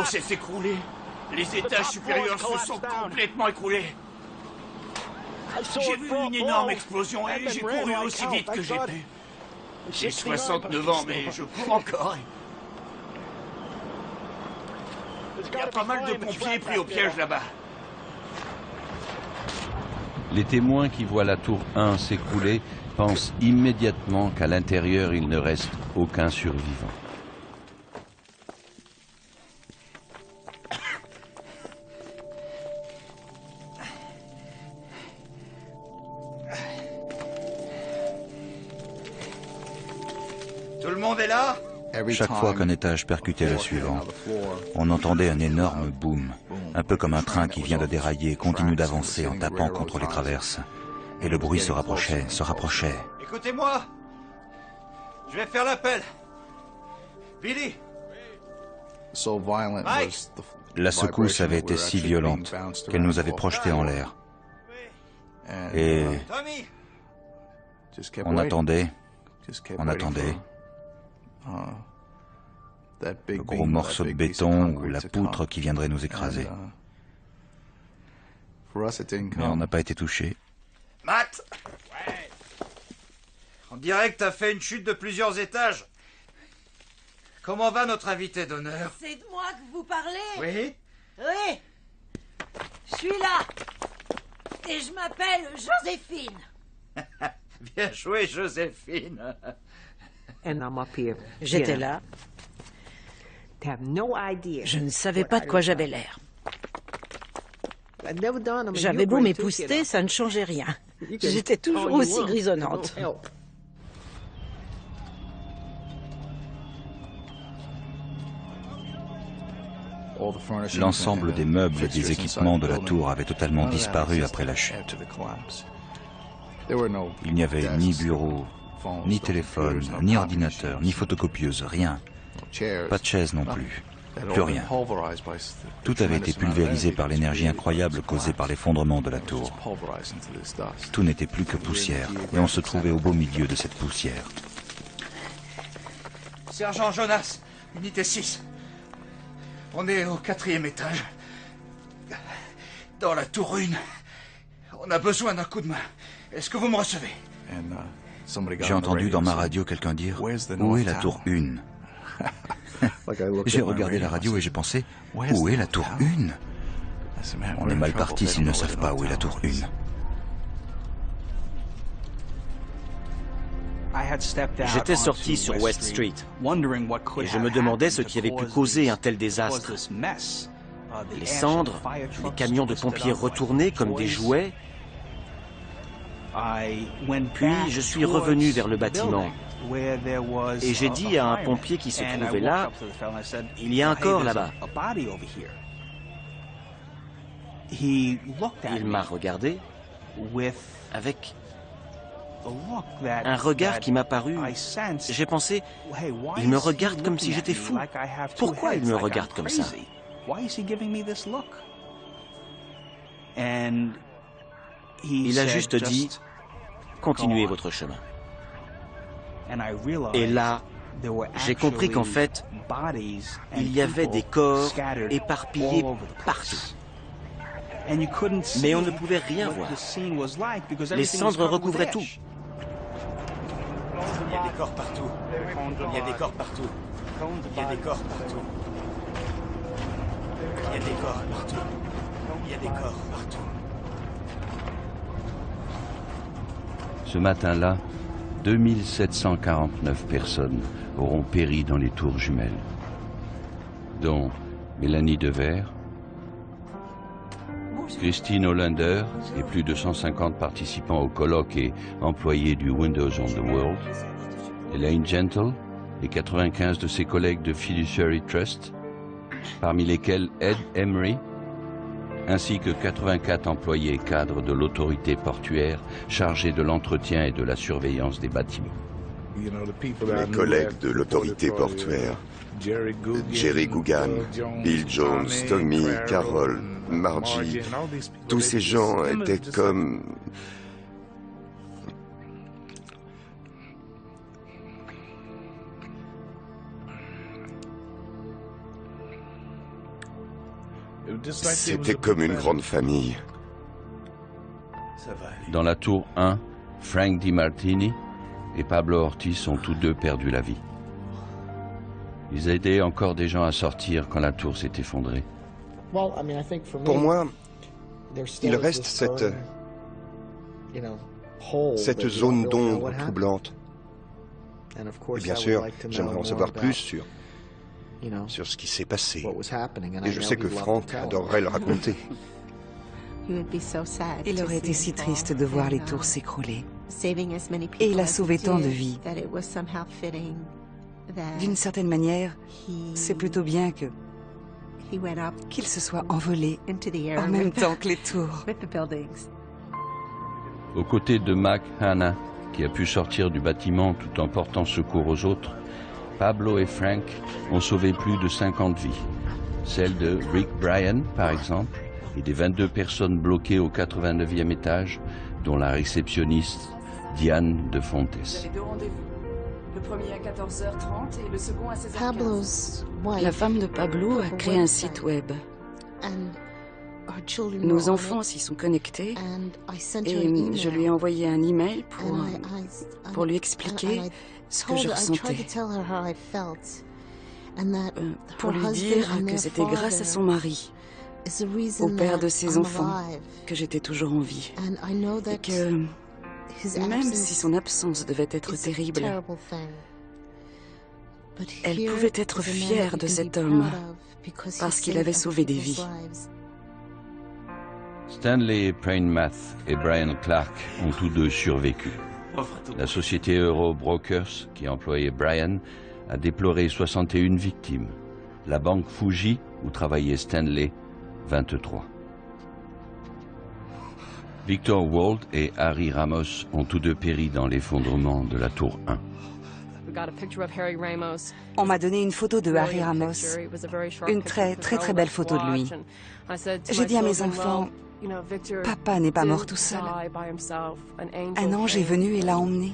S'est écroulé. Les étages supérieurs se sont complètement écroulés. J'ai vu une énorme explosion et j'ai couru aussi vite que j'ai pu. J'ai 69 ans, mais je cours encore. Il y a pas mal de pompiers pris au piège là-bas.
Les témoins qui voient la tour 1 s'écrouler pensent immédiatement qu'à l'intérieur, il ne reste aucun survivant.
Tout le monde est là?
Chaque fois qu'un étage percutait le suivant, on entendait un énorme boom, un peu comme un train qui vient de dérailler continue d'avancer en tapant contre les traverses. Et le bruit se rapprochait, se rapprochait.
Écoutez-moi! Je vais faire l'appel. Billy! Mike!
La secousse avait été si violente qu'elle nous avait projetés en l'air. Et on attendait, on attendait. Le gros morceau de béton ou la poutre qui viendrait nous écraser. Mais on n'a pas été touchés.
Matt! Ouais. On dirait que t'as fait une chute de plusieurs étages. Comment va notre invité d'honneur?
C'est de moi que vous parlez?
Oui?
Oui. Je suis là. Et je m'appelle Joséphine.
Bien joué, Joséphine.
J'étais là. Je ne savais pas de quoi j'avais l'air. J'avais beau m'épousseter, ça ne changeait rien. J'étais toujours aussi grisonnante.
L'ensemble des meubles et des équipements de la tour avait totalement disparu après la chute. Il n'y avait ni bureau, ni téléphone, ni ordinateur, ni photocopieuse, rien. Pas de chaise non plus. Plus rien. Tout avait été pulvérisé par l'énergie incroyable causée par l'effondrement de la tour. Tout n'était plus que poussière, et on se trouvait au beau milieu de cette poussière.
Sergent Jonas, unité 6. On est au 4e étage. Dans la tour 1. On a besoin d'un coup de main. Est-ce que vous me recevez?
J'ai entendu dans ma radio quelqu'un dire « Où est la tour 1 ?» J'ai regardé la radio et j'ai pensé « Où est la tour 1 ?» On est mal parti s'ils ne savent pas où est la tour 1.
J'étais sorti sur West Street et je me demandais ce qui avait pu causer un tel désastre. Les cendres, les camions de pompiers retournés comme des jouets. Puis je suis revenu vers le bâtiment et j'ai dit à un pompier qui se trouvait là, il y a un corps là-bas. Il m'a regardé avec un regard qui m'a paru... J'ai pensé, il me regarde comme si j'étais fou. Pourquoi il me regarde comme ça? Il a juste dit, continuez votre chemin. Et là, j'ai compris qu'en fait, il y avait des corps éparpillés partout. Mais on ne pouvait rien voir. Les cendres recouvraient tout.
Il y a des corps partout. Il y a des corps partout. Il y a des corps partout. Il y a des corps partout. Il y a des corps partout.
Ce matin-là, 2749 personnes auront péri dans les tours jumelles, dont Mélanie Devers, Christine Hollander et plus de 150 participants au colloque et employés du Windows on the World, Elaine Gentle et 95 de ses collègues de Fiduciary Trust, parmi lesquels Ed Emery, ainsi que 84 employés cadres de l'autorité portuaire chargés de l'entretien et de la surveillance des bâtiments.
Mes collègues de l'autorité portuaire, Jerry Gougan, Bill Jones, Tommy, Carol, Margie, tous ces gens étaient comme... C'était comme une grande famille.
Dans la tour 1, Frank DiMartini et Pablo Ortiz ont tous deux perdu la vie. Ils aidaient encore des gens à sortir quand la tour s'est effondrée.
Pour moi, il reste cette zone d'ombre troublante. Et bien sûr, j'aimerais en savoir plus sur ce qui s'est passé. Et je sais que Frank adorerait le raconter.
Il aurait été si triste de voir les tours s'écrouler. Et il a sauvé tant de vies. D'une certaine manière, c'est plutôt bien qu'il se soit envolé en même temps que les tours.
Aux côtés de Mac Hanna, qui a pu sortir du bâtiment tout en portant secours aux autres, Pablo et Frank ont sauvé plus de 50 vies. Celle de Rick Bryan, par exemple, et des 22 personnes bloquées au 89e étage, dont la réceptionniste Diane de Fontes.
Vous avez deux rendez-vous. Le premier à 14h30 et le second à 16h15.
La femme de Pablo a créé un site web. Nos enfants s'y sont connectés et je lui ai envoyé un email pour lui expliquer ce que je ressentais. Pour lui dire que c'était grâce à son mari, au père de ses enfants, que j'étais toujours en vie. Et que même si son absence devait être terrible, Elle pouvait être fière de cet homme parce qu'il avait sauvé des vies.
Stanley Prainmath et Brian Clark ont tous deux survécu. La société Euro Brokers, qui employait Brian, a déploré 61 victimes. La banque Fuji, où travaillait Stanley, 23. Victor Wald et Harry Ramos ont tous deux péri dans l'effondrement de la tour 1.
On m'a donné une photo de Harry Ramos, une très belle photo de lui. J'ai dit à mes enfants, papa n'est pas mort tout seul. Un ange est venu et l'a emmené.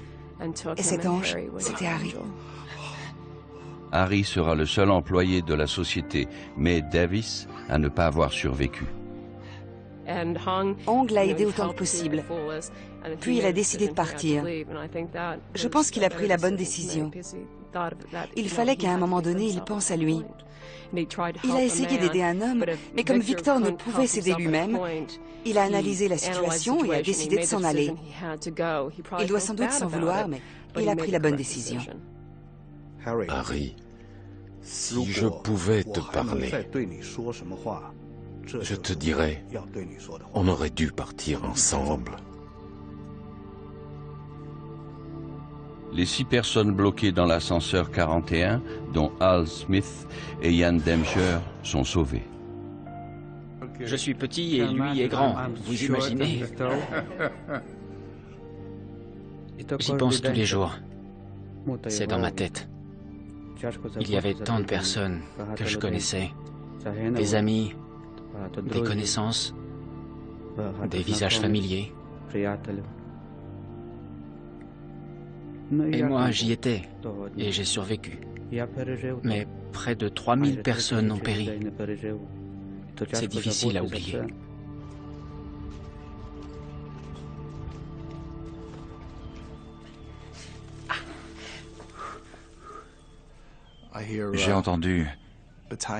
Et cet ange, c'était Harry.
Harry sera le seul employé de la société May Davis à ne pas avoir survécu.
Hong l'a aidé autant que possible. Puis il a décidé de partir. Je pense qu'il a pris la bonne décision. Il fallait qu'à un moment donné, il pense à lui. Il a essayé d'aider un homme, mais comme Victor ne pouvait s'aider lui-même, il a analysé la situation et a décidé de s'en aller. Il doit sans doute s'en vouloir, mais il a pris la bonne décision.
Harry, si je pouvais te parler, je te dirais, on aurait dû partir ensemble.
Les 6 personnes bloquées dans l'ascenseur 41, dont Al Smith et Ian Dempster, sont sauvées.
Je suis petit et lui est grand, vous imaginez? J'y pense tous les jours. C'est dans ma tête. Il y avait tant de personnes que je connaissais, des amis, des connaissances, des visages familiers. Et moi, j'y étais, et j'ai survécu. Mais près de 3000 personnes ont péri. C'est difficile à oublier.
J'ai entendu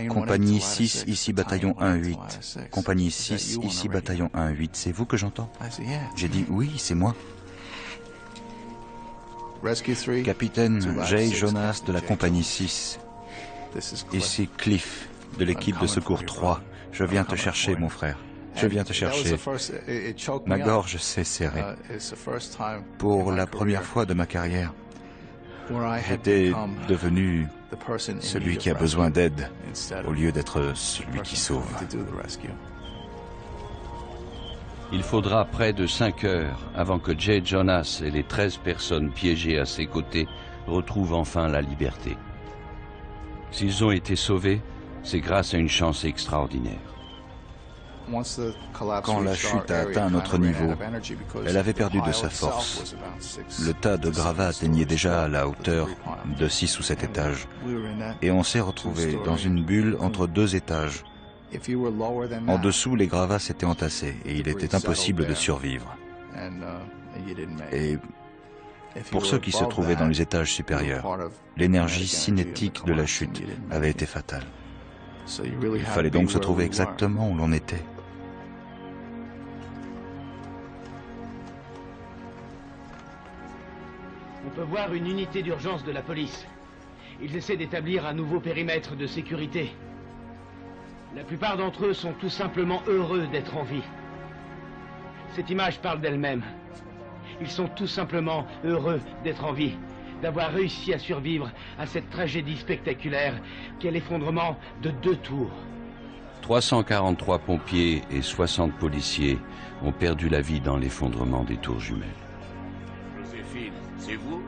compagnie 6, ici bataillon 1-8. Compagnie 6, ici bataillon 1-8. C'est vous que j'entends? J'ai dit oui, c'est moi. Capitaine J. Jonas de la compagnie 6. Ici Cliff de l'équipe de secours 3. Je viens te chercher, mon frère. Je viens te chercher. Ma gorge s'est serrée. Pour la première fois de ma carrière, j'étais devenu celui qui a besoin d'aide au lieu d'être celui qui sauve.
Il faudra près de 5 heures avant que J. Jonas et les 13 personnes piégées à ses côtés retrouvent enfin la liberté. S'ils ont été sauvés, c'est grâce à une chance extraordinaire.
Quand la chute a atteint notre niveau, elle avait perdu de sa force. Le tas de gravats atteignait déjà à la hauteur de 6 ou 7 étages. Et on s'est retrouvé dans une bulle entre 2 étages. En dessous, les gravats s'étaient entassés et il était impossible de survivre. Et pour ceux qui se trouvaient dans les étages supérieurs, l'énergie cinétique de la chute avait été fatale. Il fallait donc se trouver exactement où l'on était.
On peut voir une unité d'urgence de la police. Ils essaient d'établir un nouveau périmètre de sécurité. La plupart d'entre eux sont tout simplement heureux d'être en vie. Cette image parle d'elle-même. Ils sont tout simplement heureux d'être en vie, d'avoir réussi à survivre à cette tragédie spectaculaire qu'est l'effondrement de 2 tours.
343 pompiers et 60 policiers ont perdu la vie dans l'effondrement des tours jumelles.
Joséphine, c'est vous?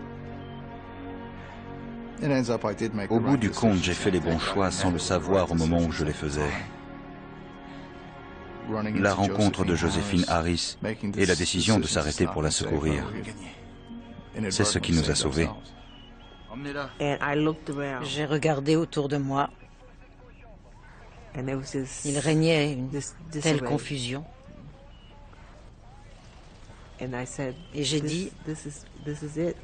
Au bout du compte, j'ai fait les bons choix sans le savoir au moment où je les faisais. La rencontre de Joséphine Harris et la décision de s'arrêter pour la secourir. C'est ce qui nous a sauvés.
J'ai regardé autour de moi. Il régnait une telle confusion. Et j'ai dit,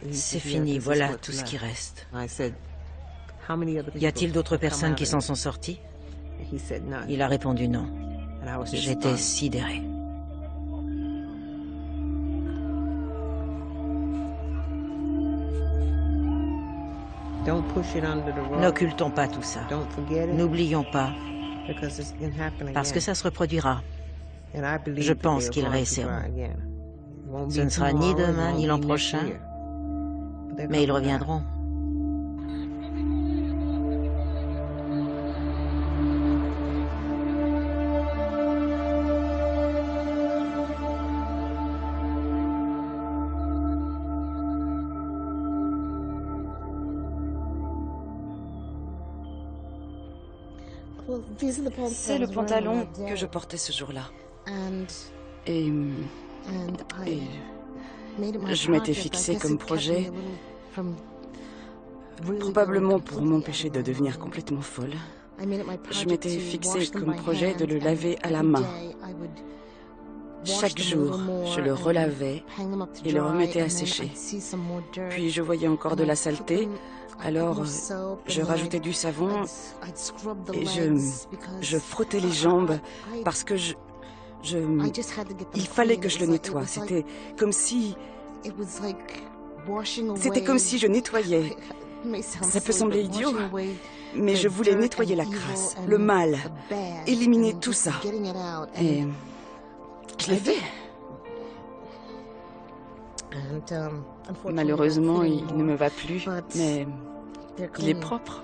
c'est fini, voilà tout ce qui reste. Y a-t-il d'autres personnes qui s'en sont sorties? Il a répondu non. J'étais sidérée. N'occultons pas tout ça. N'oublions pas, parce que ça se reproduira. Je pense qu'ils réessaieront. Ce ne sera ni demain ni l'an prochain, mais ils reviendront.
C'est le pantalon que je portais ce jour-là. Et je m'étais fixé comme projet, probablement pour m'empêcher de devenir complètement folle, je m'étais fixé comme projet de le laver à la main. Chaque jour, je le relavais et le remettais à sécher. Puis je voyais encore de la saleté, alors je rajoutais du savon et je frottais les jambes parce que il fallait que je le nettoie. C'était comme si je nettoyais. Ça peut sembler idiot, mais je voulais nettoyer la crasse, le mal, éliminer tout ça. Et je l'ai fait. Malheureusement, il ne me va plus, mais il est propre.